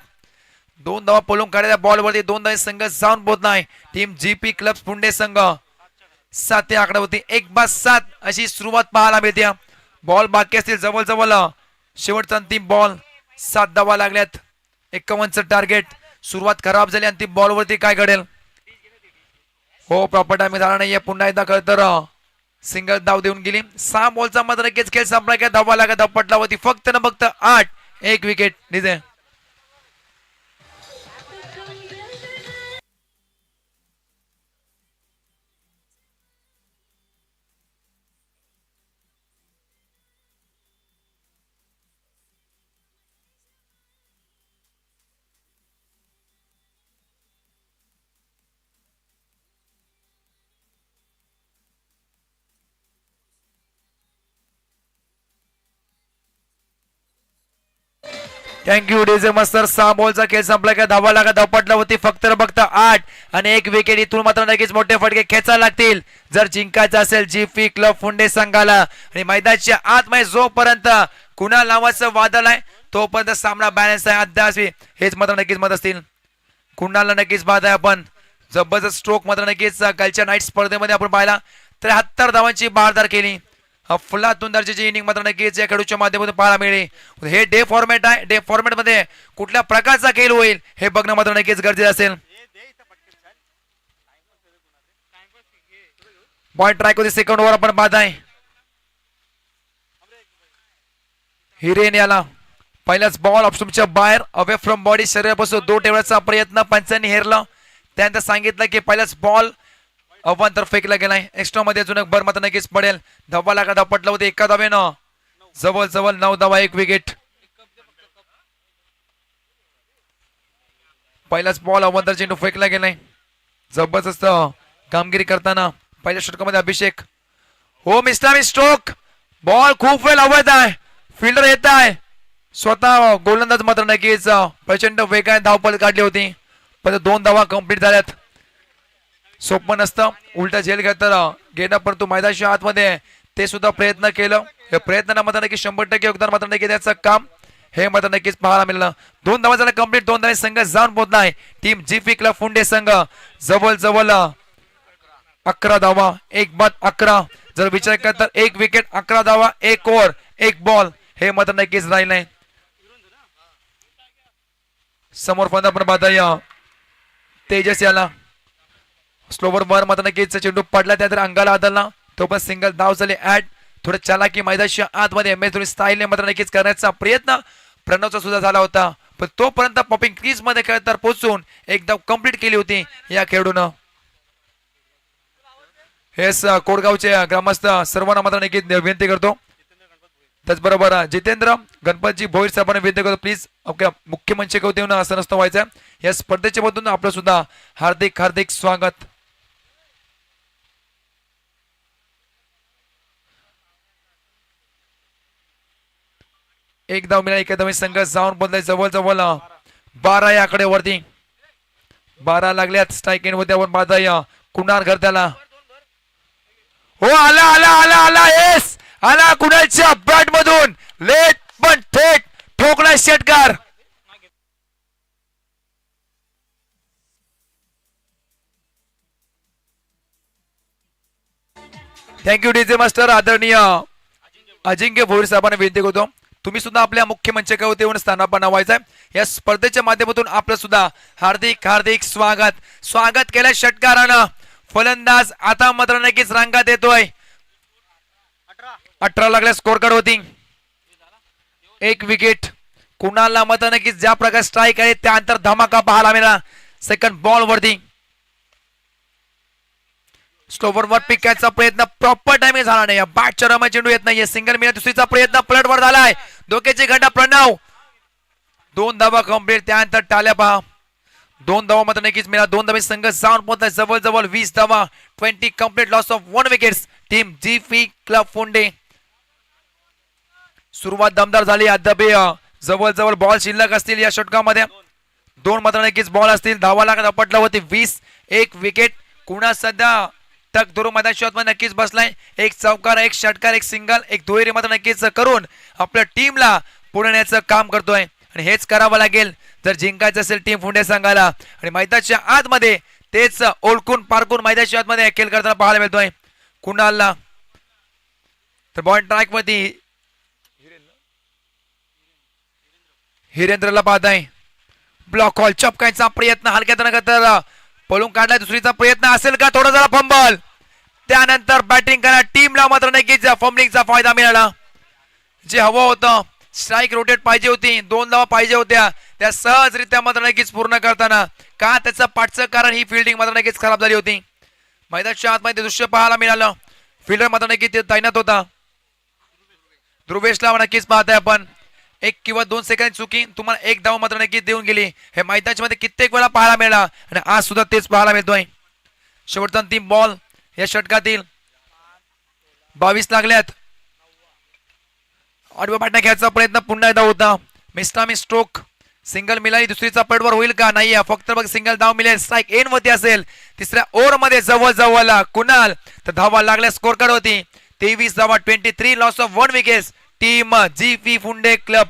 2 धावा पळून काढलेल्या बॉलवरती 2 धावे संघ जाऊन पोहोच नाही टीम जीपी क्लब पुंडे संघ 7 या आकड्यावरती 1-7 अशी सुरुवात पाहायला मिळते बॉल बाकी असतील जवळ शेवटचा अंतिम बॉल 7 धावा लागल्यात 51चं टार्गेट सुरुवात खराब झाली अंतिम बॉलवरती काय घडेल हो प्रॉपर टाइमिंग झाला नाहीये पुन्हा एकदा खरं तर सिंगल धाव देऊन गेली 6 बॉलचा मात्र नक्कीच खेळ संपला काय धावा लागत धाव पटलावरती फक्त 8 1 विकेट निजे थँक्यू डीजे मास्टर 6 बॉलचा खेळ संपला का धावा लागत धाव पटलावरती फक्त 8 आणि 1 विकेट इथून मात्र नक्कीच मोठे फटके खेचायला लागतील जर जिंकायचं असेल जीपी क्लब पुंडे संघाला आणि मैदानाच्या आतमध्ये जोपर्यंत कुणाल नावाचं वादळ आहे तोपर्यंत सामना बॅलन्स आहे अद्याप हेच मात्र नक्कीच मत असतील कुणालला नक्कीच पाहत आहे आपण जबरदस्त स्ट्रोक मात्र नक्कीच कालच्या नाईट स्पर्धेमध्ये आपण पाहिला 73 धावांची बहारदार केली अफलातून दर्जाची इनिंग मात्र नक्कीच या खेळूच्या माध्यमातून पाहायला मिळेल हे डे फॉर्मॅट आहे डे फॉर्मॅट मध्ये कुठल्या प्रकारचा खेळ होईल हे बघणं मात्र नक्कीच गरजेचं असेल पॉइंट ट्रॅक होती सेकंड ओव्हर आपण पाहत आहे हिरेन याला पहिलाच बॉल ऑप्शनच्या बाहेर अवे फ्रॉम बॉडी शरीरापासून 2 ठेवण्याचा प्रयत्न पंचांनी हेरला त्यानंतर सांगितलं की पहिलाच बॉल अवांतर फेकला गेलाय एक्स्ट्रा मध्ये अजून एक बर मात्र नक्कीच पडेल धावा लागा धाव पटला होते एका धावेनं जवळ 9 धावा 1 विकेट पहिलाच बॉल अवांतर चेंडू फेकला गेलाय जबरदस्त कामगिरी करताना पहिल्या षटकामध्ये अभिषेक हो मिस्टर स्ट्रोक बॉल खूप वेळ अवैध आहे फिल्डर येत आहे स्वतः गोलंदाज मात्र नक्कीच प्रचंड वेगाने धावपळ काढली होती पण 2 धावा कंप्लीट झाल्यात सोपं नसतं उलटा झेल घेणं परंतु मैदानाच्या आतमध्ये ते सुद्धा प्रयत्न केलं या प्रयत्नांना मात्र नक्की 100% योगदान मात्र नक्की त्याचं काम हे मात्र नक्कीच पाहायला मिळालं 2 धावा झाला कंप्लीट 2 धावे संघ जाऊन पोहोचलाय टीम जीपी क्लब पुंडे संघ जवळ 11 धावा 1 बाद 11 जर विचार केला तर 1 विकेट 11 धावा 1 ओव्हर 1 बॉल हे मात्र नक्कीच राहिलंय समोर पण आपण पाहता तेजस याला स्लोवर वर मात्र नक्कीच चेंडू पडला त्यानंतर अंगाला आदलला तो पण सिंगल धाव झाले ऍड थोडं चालाकी मैदानाच्या आतमध्ये एम एस धोनी स्टाईलने मात्र नक्कीच करण्याचा प्रयत्न प्रणवचा सुद्धा झाला होता पण तोपर्यंत पॉपिंग क्रीज मध्ये खेळत तर पोहोचून एक धाव कंप्लीट केली होती या खेळाडूनं हेच कोडगावचे ग्रामस्थ सर्वांना मात्र नक्कीच विनंती करतो त्याचबरोबर जितेंद्र गणपतजी भोईर साहेबांना विनंती करतो प्लीज आपल्या मुख्य मंच कवते येऊन असं नसतं व्हायचं या स्पर्धेच्या मधून आपलं सुद्धा हार्दिक स्वागत एक धाव मिळाला एका धावी संघ जाऊन बोललाय जवळ 12 या आकड्यावरती 12 लागल्यात स्ट्राईक इन मध्ये आपण पाहता कुणाल घर त्याला हो आला येस आला कुणालच्या बॅट मधून लेट पण थेट ठोकला षटकार थँक्यू डीजे मास्टर आदरणीय अजिंक्य भोईर साहेबांना विनंती करतो तुम्ही सुद्धा आपल्या मुख्य मंचकावरती येऊन स्थानापन्न व्हायचं या स्पर्धेच्या माध्यमातून आपलं सुद्धा हार्दिक स्वागत केलं षटकारानं फलंदाज आता मात्र नक्कीच रांगात येतोय 18 लागल्या स्कोर कार्ड होती 1 विकेट कुणालला मात्र नक्कीच ज्या प्रकारे स्ट्राईक आहे त्यानंतर धमाका पाहायला मिळाला सेकंड बॉल वरती स्लोवर वर पिकायचा प्रयत्न प्रॉपर टाइमिंग झाला नाही बॅटच्या रमा चेंडू येत नाहीये सिंगल मिळा दुसरीचा प्रयत्न पलटवर झालाय डोक्याची घंटा प्रणव 2 धावा कंप्लीट त्यानंतर टाळ्या पहा 2 धावा मात्र नक्कीच मिळाला 2 धावे संघ जाऊन पोहोचलाय जवळ 20 धावा 20 complete loss of 1 wickets team GP club Punde सुरुवात दमदार झाली. अद्याप जवळजवळ बॉल शिल्लक असतील या षटकामध्ये. 2 मात्र नक्कीच बॉल असतील. धावा लागत आपटला होती 20. एक विकेट कुणा सध्या टक धरून मैदान मध्ये नक्कीच बसलाय. एक चौकार, एक षटकार, एक सिंगल, एक दुहेरी मात्र नक्कीच करून आपल्या टीमला पुढे नेण्याचं काम करतोय. आणि हेच करावं लागेल जर जिंकायचं असेल टीम फुंडे संघाला. आणि मैदानाच्या आतमध्ये तेच ओळखून पारखून मैदानाच्या आतमध्ये खेळ करताना पाहायला मिळतोय कुणालला. तर बॉल ट्रॅक मध्ये हिरेंद्रला पाहताय. ब्लॉक हॉल चपकायचा प्रयत्न हलक्यात तर पळून काढलाय. दुसरीचा प्रयत्न असेल का? थोडा जरा फंबल. त्यानंतर बॅटिंग करा टीमला मात्र नक्कीच फंबलिंगचा फायदा मिळाला. जे हवं होतं स्ट्राईक रोटेट पाहिजे होती, 2 धावा पाहिजे होत्या, त्या सहजरित्या मात्र नक्कीच पूर्ण करताना का त्याचं पाठचं कारण ही फिल्डिंग मात्र नक्कीच खराब झाली होती. मैदानाच्या आतमध्ये दृश्य पाहायला मिळालं. फिल्डर मात्र नक्कीच तैनात होता. ध्रुवेशला नक्कीच पाहताय आपण. 1 किंवा 2 सेकंद चुकी तुम्हाला 1 धाव मात्र नक्कीच देऊन गेली. हे मैदानाच्या मध्ये कित्येक वेळा पाहायला मिळाला आणि आज सुद्धा तेच पाहायला मिळतोय. शेवटचा अंतिम बॉल या षटकातील. 22 लागल्यात. आडव्या पाट्या घ्यायचा प्रयत्न पुन्हा एकदा होता. मिस्टामी स्ट्रोक सिंगल मिळाली. दुसरीचा पडवर होईल का? नाही. फक्त बघ सिंगल धाव मिळेल. स्ट्राईक एन वरती असेल. तिसऱ्या ओव्हर मध्ये जवळ कुणाल तर धावा लागल्या. स्कोर कार्ड होती 23 धावा 23 loss of 1 wicket team G Phunde club.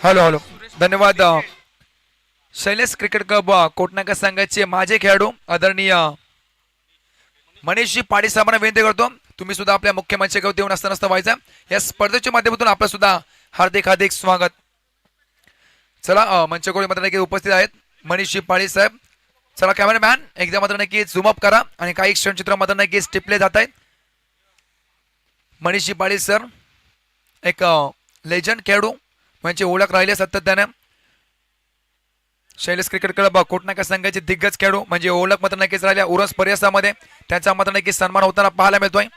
Hello धन्यवाद. शैलेश क्रिकेट क्लब कोटनाका संघाचे माझे खेळाडू आदरणीय मनीषजी पाटील साहेबांना विनंती करतो तुम्ही सुद्धा आपल्या मुख्य मंचावर येऊन असता व्हायचा. या स्पर्धेच्या माध्यमातून आपलं सुद्धा हार्दिक स्वागत. चला मंचावर मात्र नक्की उपस्थित आहेत मनीषजी पाटील साहेब. चला कॅमेरामॅन एकदा मात्र नक्की झूम अप करा आणि काही क्षणचित्र मात्र नक्की टिपले जात आहेत. मनीषजी पाटील सर एक लेजंड खेळाडू म्हणजे ओळख राहिले सातत्याने. शैलेश क्रिकेट क्लब कोटनाका संघाचे दिग्गज खेळाडू म्हणजे ओळख मात्र नक्कीच राहिल्या. उरस परिसरामध्ये त्यांचा मात्र नक्कीच सन्मान होताना पाहायला मिळतोय.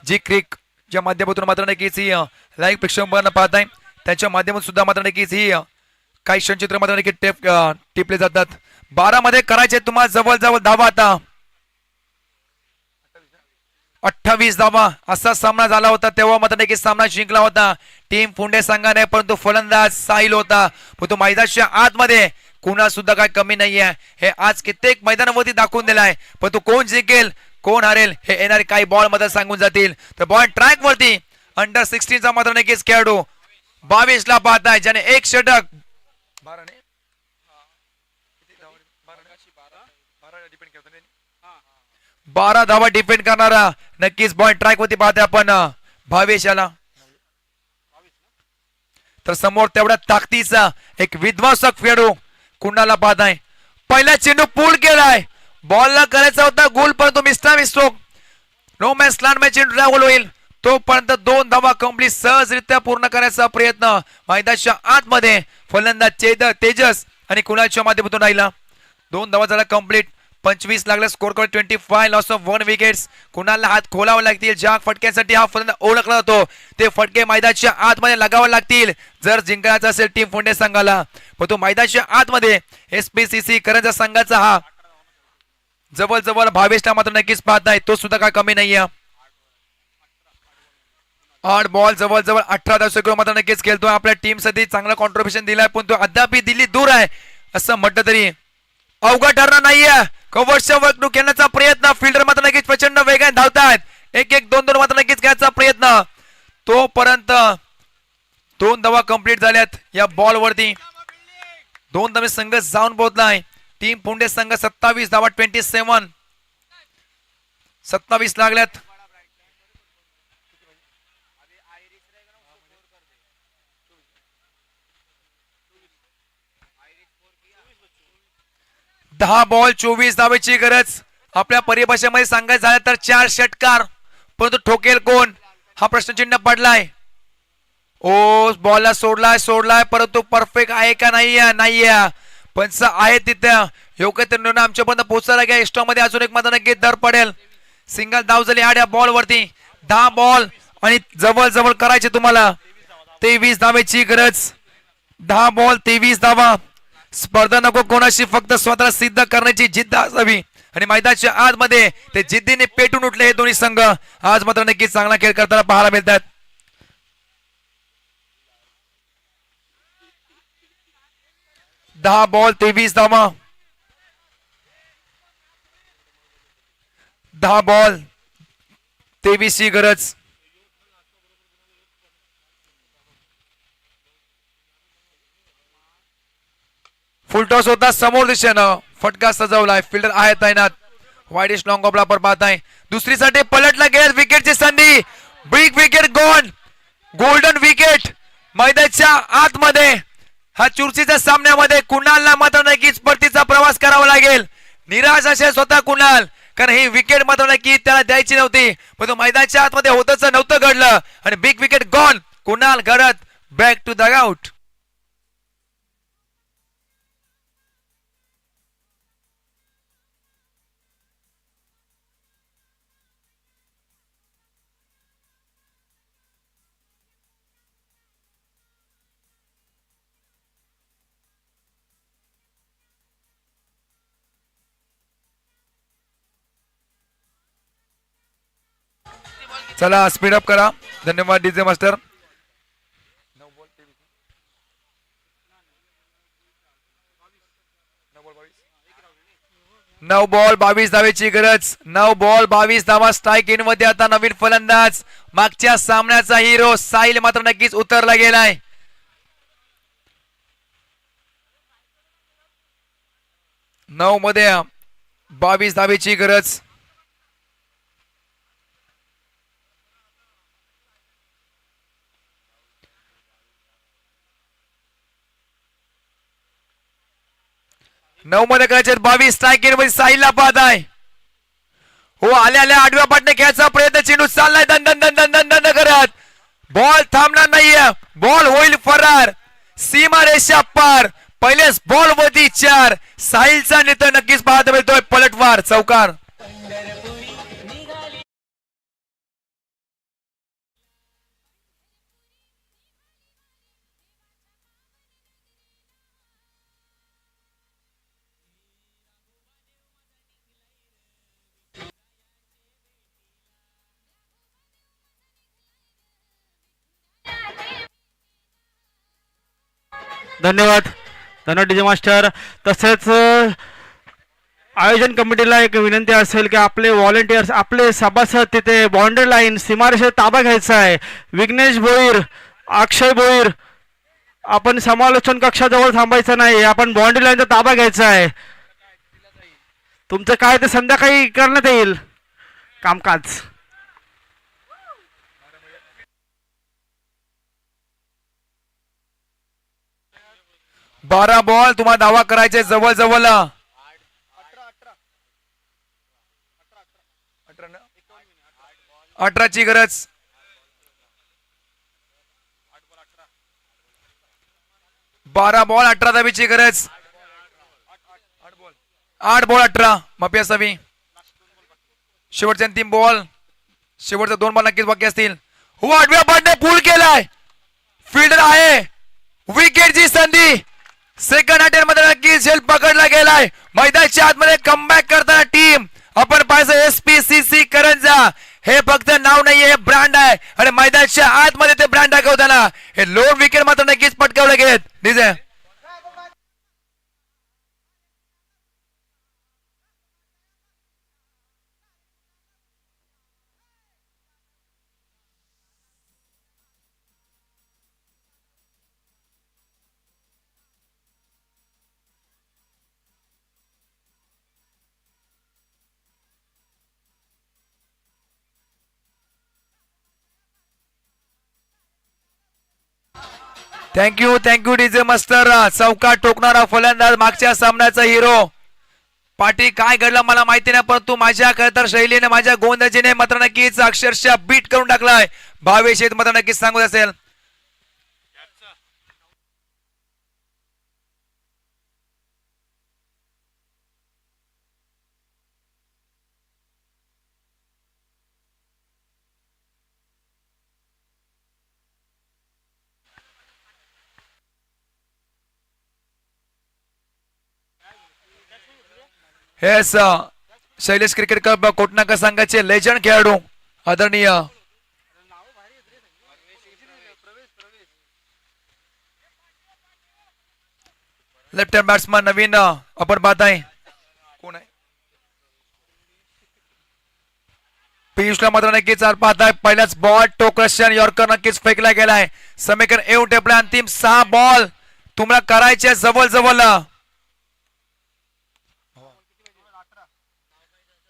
जी क्रिक ज्या माध्यमातून मात्र नक्कीच ही लाईव्ह प्रेक्षकांना पाहत आहे त्याच्या माध्यमातून सुद्धा मात्र नक्कीच ही काही क्षणचित्र मात्र नक्की टिपले जातात. 12 मध्ये करायचे तुम्हाला जवळ धावा. आता 28 धावा असा सामना झाला होता तेव्हा मात्र नक्कीच सामना जिंकला होता टीम फुंडे संघाने. परंतु फलंदाज साहिल होता. परंतु मैदानाच्या आतमध्ये कुणा सुद्धा काय कमी नाहीये हे आज कित्येक मैदानावरती दाखवून दिलाय. परंतु कोण जिंकेल कोण हारेल हे येणारे काही बॉल मध्ये सांगून जातील. तर बॉल ट्रॅक वरती अंडर 16 चा मात्र नक्कीच खेळाडू 22 ला पाहताय ज्याने 1 षटक 12 धावा डिफेंड करणारा नक्कीच बॉल ट्रॅक वरती पाहताय आपण 22 याला. तर समोर तेवढ्या ताकदीचा एक विध्वंसक खेळाडू कुणाला पाहताय. पहिला चेंडू पूल केलाय. बॉलला करायचा होता गोल परंतु मिस्ट्रोक नो मॅच लँड मॅच चेंडू ट्रॅव्हल होईल तोपर्यंत 2 धावा कंप्लीट सहजरित्या पूर्ण करायचा प्रयत्न मैदानाच्या आतमध्ये फलंदाज तेजस आणि कुणालच्या माध्यमातून राहिला. 2 धावा झाला कंप्लीट. 25 लागला. Score card 25 loss of 1 wickets. कुणाला हात खोलावे लागतील. ज्या फटक्यासाठी हा फलंदाज ओळखला जातो ते फटके मैदानाच्या आतमध्ये लगावे लागतील जर जिंकायचा असेल टीम फुंडे संघाला. पण तो मैदानाच्या आतमध्ये SPCC करंजा संघाचा हा जवळ 22 ला मात्र नक्कीच पाहताय. तो सुद्धा काय कमी नाहीये. 8 बॉल जवळ 18 दशक मात्र नक्कीच खेळतोय. आपल्या टीम साठी चांगला कॉन्ट्रीब्युशन दिलाय पण तो अद्याप दिल्ली दूर आहे असं म्हटलं तरी अवघड ठरणार नाहीये. कव्हरच्या वर्क खेळण्याचा प्रयत्न. फिल्डर मात्र नक्कीच प्रचंड वेगाने धावतात. 1-1 2-2 मात्र नक्कीच घ्यायचा प्रयत्न. तोपर्यंत 2 धावा कंप्लीट झाल्यात या बॉल वरती. 2 धावे संघ जाऊन पोहोचलाय. टीम फुंडे संघ 27 धावा 27 27 लागल्यात. दहा बॉल 24 धावेची गरज. आपल्या परिभाषेमध्ये सांगायचं झालं तर 4 षटकार परंतु ठोकेल कोण हा प्रश्नचिन्ह पडलाय. ओ बॉलला सोडलाय परंतु परफेक्ट आहे का नाहीये पंच आहे तिथं योग्य ते निर्णय आमच्यापर्यंत पोहोचायला घ्या. एक्स्ट्रा मध्ये अजून एक मात्र नक्की दर पडेल. सिंगल धाव झाली या बॉल वरती. 10 बॉल आणि जवळ करायचे तुम्हाला. 23 धावेची गरज. 10 बॉल 23 धावा. स्पर्धा नको कोणाशी, फक्त स्वतःला सिद्ध करण्याची जिद्द असावी आणि मैदानाच्या आतमध्ये ते जिद्दीने पेटून उठले हे दोन्ही संघ. आज मात्र नक्की चांगला खेळ करताना पाहायला मिळतात. 10 बॉल 23 धावा. 10 बॉल 23 ची गरज. फुलटॉस होता समोर दिशेनं. फटका सजवलाय. फिल्डर आहे तैनात. वाईडिश लॉंग ऑफला पर पाहत आहे. दुसरीसाठी पलटला गेला. विकेटची संधी. Big wicket gone. Golden wicket मैदानाच्या आतमध्ये. हा चुरशीच्या सामन्यामध्ये कुणालला मात्र नक्कीच परतीचा प्रवास करावा लागेल. निराश असेल स्वतः कुणाल, कारण ही विकेट मात्र नक्की त्याला द्यायची नव्हती, पण तो मैदानाच्या आतमध्ये होतच नव्हतं घडलं आणि big wicket gone. Kunal Gharat back to the out. चला स्पीड अप करा. धन्यवाद डीजे मास्टर. 9 बॉल 22 धावेची गरज. 9 बॉल 22 धावा. स्ट्राईक इन मध्ये आता नवीन फलंदाज, मागच्या सामन्याचा हिरो साहिल मात्र नक्कीच उतरला गेलाय. नऊ मध्ये 22 धावेची गरज. नऊ मध्ये करायचे 22. स्ट्राईक इन मध्ये साहिलला पाहत आहे. हो आल्या आडव्या पाटने खेळायचा प्रयत्न. चेंडू चाललाय दन दन दन दन दन दन करत. बॉल थांबणार नाहीये. बॉल होईल फरार. सीमा रेषा पार. पहिलेच बॉल वरती 4. साहिलचा नेता नक्कीच पाहता मिळतोय. पलटवार चौकार. धन्यवाद डीजे मास्टर. तसेच आयोजन कमिटीला एक विनंती असेल की आपले व्हॉलेंटियर्स, आपले सभासद तिथे बाउंड्री लाईन सीमारेषेत ताबा घ्यायचा आहे. विघ्नेश भोईर, अक्षय भोईर, आपण समालोचन कक्षाजवळ थांबायचं नाही. आपण बाउंड्री लाईनचा ताबा घ्यायचा आहे. तुमचं काय ते संध्याकाळी करण्यात येईल कामकाज. 12 बॉल तुम्हाला धावा करायचे जवळ 18 ची गरज. 12 बॉल 18 धावेची गरज. 8 बॉल 18 माफी असावी. शेवटचे 3 बॉल. शेवटचे 2 बॉल नक्कीच बाकी असतील. हो आडव्या पाटने पूल केलाय. फिल्डर आहे. विकेटची संधी. सेकंड अटेम्प्ट मध्ये नक्कीच झेल पकडला गेलाय. मैदानाच्या आतमध्ये कमबॅक करताना टीम आपण पाहिजे SPCC करंजा. हे फक्त नाव नाहीये, हे ब्रँड आहे आणि मैदानाच्या आतमध्ये ते ब्रँड दाखवताना हे लोन विकेट मात्र नक्कीच पटकावले गेलेत. DJ thank you DJ master. चौका टोकणारा फलंदाज, मागच्या सामन्याचा हिरो. पाठी काय घडलं मला माहिती नाही, परंतु माझ्या खरतर शैलीने, माझ्या गोंधजीने मात्र नक्कीच अक्षरशः बीट करून टाकलाय. भावेश मात्र नक्कीच सांगत असेल. हेस शैलेश क्रिकेट क्लब कोटनाका संघाचे लेजंड खेळाडू आदरणीय लेफ्ट हँड बॅट्समन नवीन आपण पाहत आहे कोण आहे पियुषला मात्र नक्कीच पाहताय पहिलाच बॉल टोकरशन यॉर्कर नक्कीच फेकला गेलाय समीकरण येऊन टेपला अंतिम 6 बॉल तुम्हाला करायचे जवळ जवळ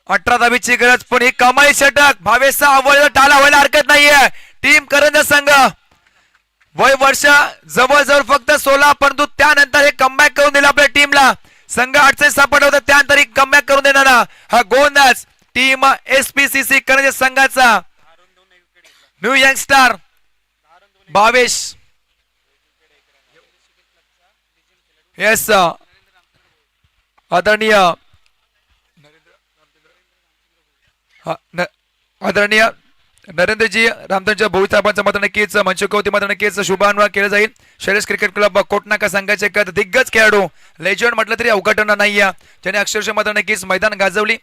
18 धाबीची गरज पण ही कमाई षटक भावेशचा आवड टाला व्हायला हरकत नाहीये टीम करंज संघ वय वर्ष जवळजवळ फक्त 16 परंतु त्यानंतर हे कमबॅक करून दिलं आपल्या टीमला संघ अडचणी सापडला होता त्यानंतर ही कमबॅक करून देणारा हा गोलंदाज टीम एसपीसीसी करंज संघाचा न्यू यंगस्टार भावेश येस आदरणीय आदरणीय नरेंद्रजी रामधनच्या भोई साहेबांचं मात्र नक्कीच मंचकवती मात्र नक्कीच शुभारंभ केलं जाईल शैलेश क्रिकेट क्लब कोटनाका संघाचे एक दिग्गज खेळाडू लेजंड म्हटलं तरी अवघड नाही ज्याने अक्षरशः मात्र नक्कीच मैदान गाजवली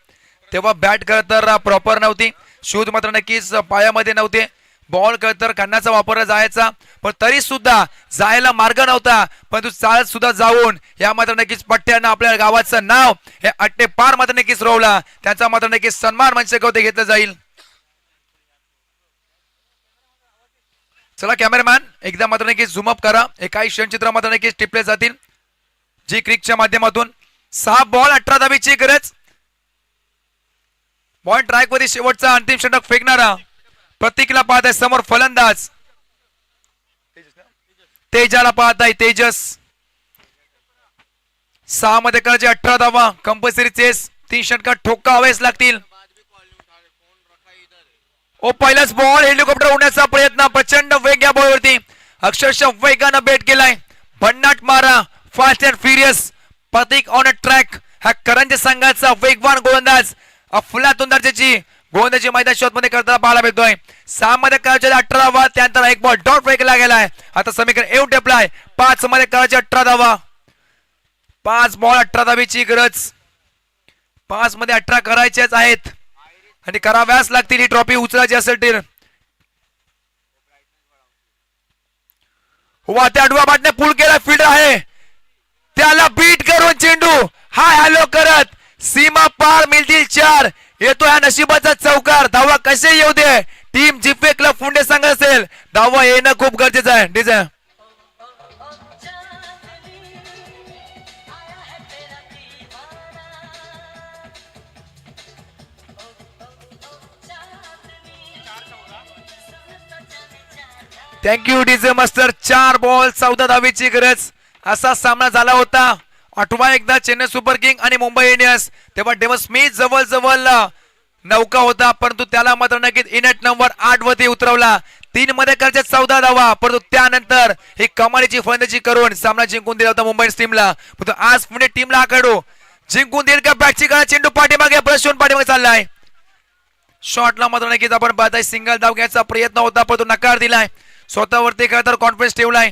तेव्हा बॅट तर प्रॉपर नव्हती शूज मात्र नक्कीच पायामध्ये नव्हते बॉल तर कानाचा वापर जायचा पण तरी सुद्धा जायला मार्ग नव्हता परंतु चालत सुद्धा जाऊन या मात्र नक्कीच पट्ट्यानं आपल्या गावाचं नाव हे अट्टे पार मात्र नक्कीच रोवला त्याचा मात्र नक्कीच सन्मान मंचकवते घेतला जाईल चला कॅमेरामॅन एकदा मात्र नक्कीच झूम अप करा काही क्षणचित्र मात्र नक्कीच टिपले जातील जी क्रिकच्या माध्यमातून 6 बॉल 18 धाबीची गरज पॉइंट ट्रॅक वरती शेवटचा अंतिम षटक फेकणारा प्रतीकला पाहत आहे समोर फलंदाज तेजाला पाहत आहे तेजस 6 मध्ये करायचे 18 धावा कंपल्सरी चेस 3 षटकात ठोका हवेच लागतील ओ पहिलाच बॉल हेलिकॉप्टर उडण्याचा प्रयत्न प्रचंड वेग या बॉलवरती अक्षरशः वेगानं बेट केलाय भन्नाट मारा fast and furious Pratik on a track हा करंज संघाचा वेगवान गोलंदाज अफलातून दर्जाची गोलंदाजी मैदान शॉट मध्ये करताना पाहायला मिळतोय 6 मध्ये करायचे 18 धावा त्यानंतर एक बॉल डॉट फेकला गेलाय आता समीकरण येऊन टेपलाय 5 मध्ये करायचे 18 धावा 5 बॉल 18 धाबीची गरज 5 मध्ये 18 करायचेच आहेत आणि कराव्याच लागतील ही ट्रॉफी उचलायची असेल तर त्या आडवा बाटने पूल केला फील्डर आहे त्याला बीट करून चेंडू हाय हॅलो करत सीमा पार मिळतील 4 येतो ह्या नशिबाचा चौकार धावा कसे येऊ दे टीम जिफे क्लब फुंडे संघ असेल धावा येणं खूप गरजेचं आहे design thank you DJ master 4 ball 14 धाबीची गरज असा सामना झाला होता 8वा एकदा चेन्नई सुपर किंग आणि मुंबई इंडियन्स तेव्हा डेव्हन स्मिथ जवळ जवळ नौका होता परंतु त्याला मात्र नक्कीच इनेट नंबर 8 वरती उतरवला 3 मध्ये करायचे 14 धावा परंतु त्यानंतर ही कमालीची फलंदाजी करून सामना जिंकून दिला होता मुंबई टीमला परंतु आज पुणे टीमला आखाडू जिंकून देईल का बॅटची गळा चेंडू पाठीमागे प्रश्न पाठीमागे चाललाय शॉटला मात्र नक्कीच आपण पाहताय सिंगल धाव घ्यायचा प्रयत्न होता परंतु नकार दिलाय स्वतःवरती काय तर कॉन्फिडन्स ठेवलाय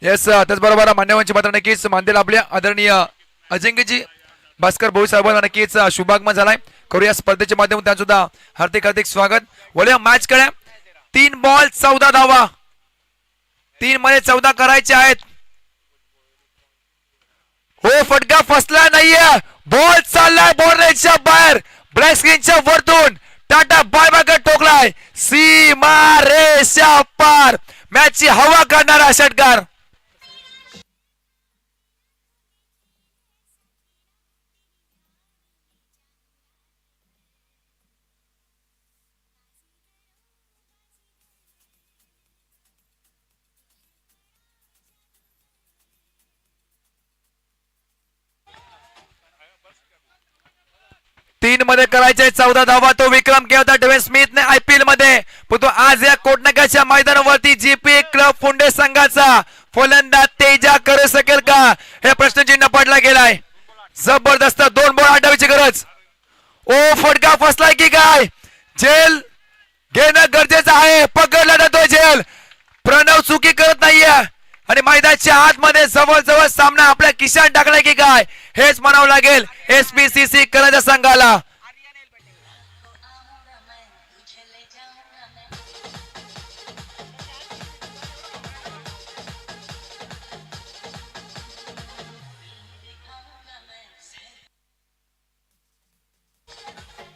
येस त्याचबरोबर मान्यवांची मात्र नक्कीच मानदेल आपल्या आदरणीय अजिंक्यजी भास्कर भाऊ साहेबांना नक्कीच शुभागमन झालाय करूया स्पर्धेच्या माध्यमातून त्यांचं सुद्धा हार्दिक हार्दिक स्वागत बोलूया मॅच कडे 3 बॉल 14 धावा 3 मध्ये 14 करायचे आहेत हो फटका फसला नाहीये बॉल चाललाय बॉल रेंजच्या बाहेर ब्लॅक स्क्रीनच्या वरतून टाटा बाय बाय टोकलाय सीमा रेषा पार मॅचची हवा काढणारा षटकार तीन मध्ये करायचे 14 धावा तो विक्रम केला होता डेव्हिन स्मिथने आयपीएल मध्ये पण तो आज या कोटनाकाच्या मैदानावरती जीपी क्लब फुंडे संघाचा फलंदाज तेजा करू शकेल का हे प्रश्नचिन्ह पडला गेलाय जबरदस्त 2 बॉल आठावीची गरज ओ फटका फसलाय की काय झेल घेणं गरजेचं आहे पकडला जातोय झेल प्रणव चुकी करत नाहीये आणि मैदानाच्या आतमध्ये जवळजवळ सामना आपल्या खिशात टाकलाय की काय हेच म्हणावं लागेल SPCC करंजा संघाला.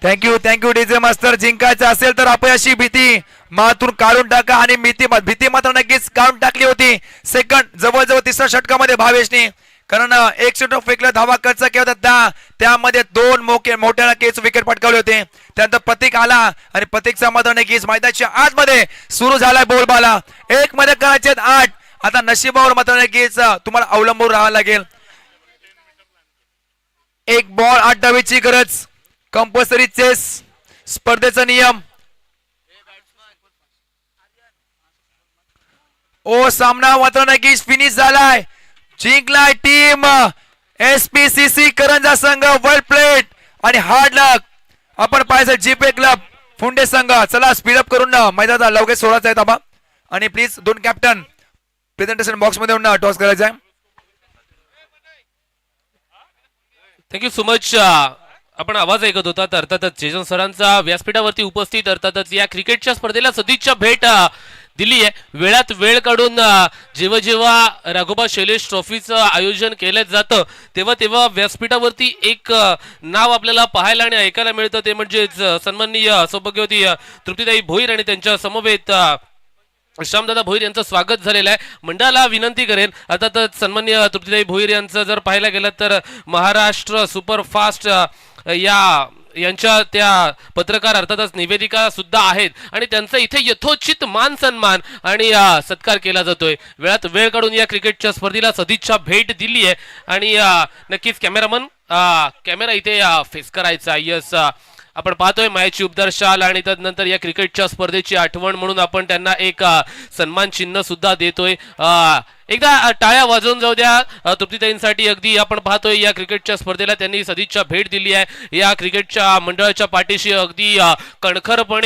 Thank you DJ master. जिंकायचं असेल तर अपयशी भीती मातून काढून टाका आणि भीती मात्र नक्कीच काढून टाकली होती. सेकंड जवळजवळ तिसऱ्या षटकामध्ये भावेशने, कारण एक षटक फेकलं, धावा खर्च केला होता, त्यामध्ये 2 मोठ्या नक्कीच विकेट पटकावले होते. त्यानंतर प्रतीक आला आणि प्रतीकचा मात्र नक्कीच मैदानाच्या आतमध्ये सुरू झालाय बोलबाला. 1 मध्ये करायचे 8. आता नशिबावर मात्र नक्कीच तुम्हाला अवलंबून राहावं लागेल. 1 बॉल 8 धावेची गरज. कंपल्सरी चेस स्पर्धेचा नियम. सामना मात्र नक्कीच फिनिश झालाय. जिंकलाय टीम SPCC करंजा संघ. वेल प्लेड आणि हार्ड लक. आपण पाहायचं जीपे क्लब फुंडे संघ. चला स्पीडअप करून ना मैदानात लवकर सोडायचं आहे ताबा. आणि प्लीज 2 कॅप्टन प्रेझेंटेशन बॉक्स मध्ये येऊन टॉस करायचा आहे. Thank you so much. आपण आवाज ऐकत होता अर्थातच चेतन सरांचा व्यासपीठावरती उपस्थित. अर्थातच या क्रिकेटच्या स्पर्धेला सदिच्छा भेट दिली आहे. वेळात वेळ काढून जेव्हा जेव्हा राघोबा शैलेश ट्रॉफीचं आयोजन केलं जातं तेव्हा व्यासपीठावरती एक नाव आपल्याला पाहायला आणि ऐकायला मिळतं. ते म्हणजेच सन्माननीय सौभाग्यवती तृप्तीताई भोईर आणि त्यांच्या समवेत श्यामदादा भोईर यांचं स्वागत झालेलं आहे. मंडळाला विनंती करेन अर्थातच सन्माननीय तृप्तीताई भोईर यांचं जर पाहायला गेलं तर महाराष्ट्र सुपरफास्ट यांच्या त्या पत्रकार अर्थातच निवेदिका सुद्धा आहेत आणि त्यांचा इथे यथोचित मान सन्मान आणि सत्कार केला जातोय. वेळात वेळ काढून या क्रिकेटच्या स्पर्धेला सदिच्छा भेट दिली आहे आणि नक्कीच कॅमेरा इथे फेस करायचा. यस, आपण पाहतोय मायाची उबदार शाल आणि त्यानंतर या क्रिकेटच्या स्पर्धेची आठवण म्हणून आपण त्यांना एक सन्मान चिन्ह सुद्धा देतोय. एकदा टाळ्या वाजवून जाऊ द्या तृप्तीताईंसाठी. अगदी आपण पाहतोय या क्रिकेटच्या स्पर्धेला त्यांनी सदिच्छा भेट दिली आहे. या क्रिकेटच्या मंडळाच्या पाठीशी अगदी कणखरपणे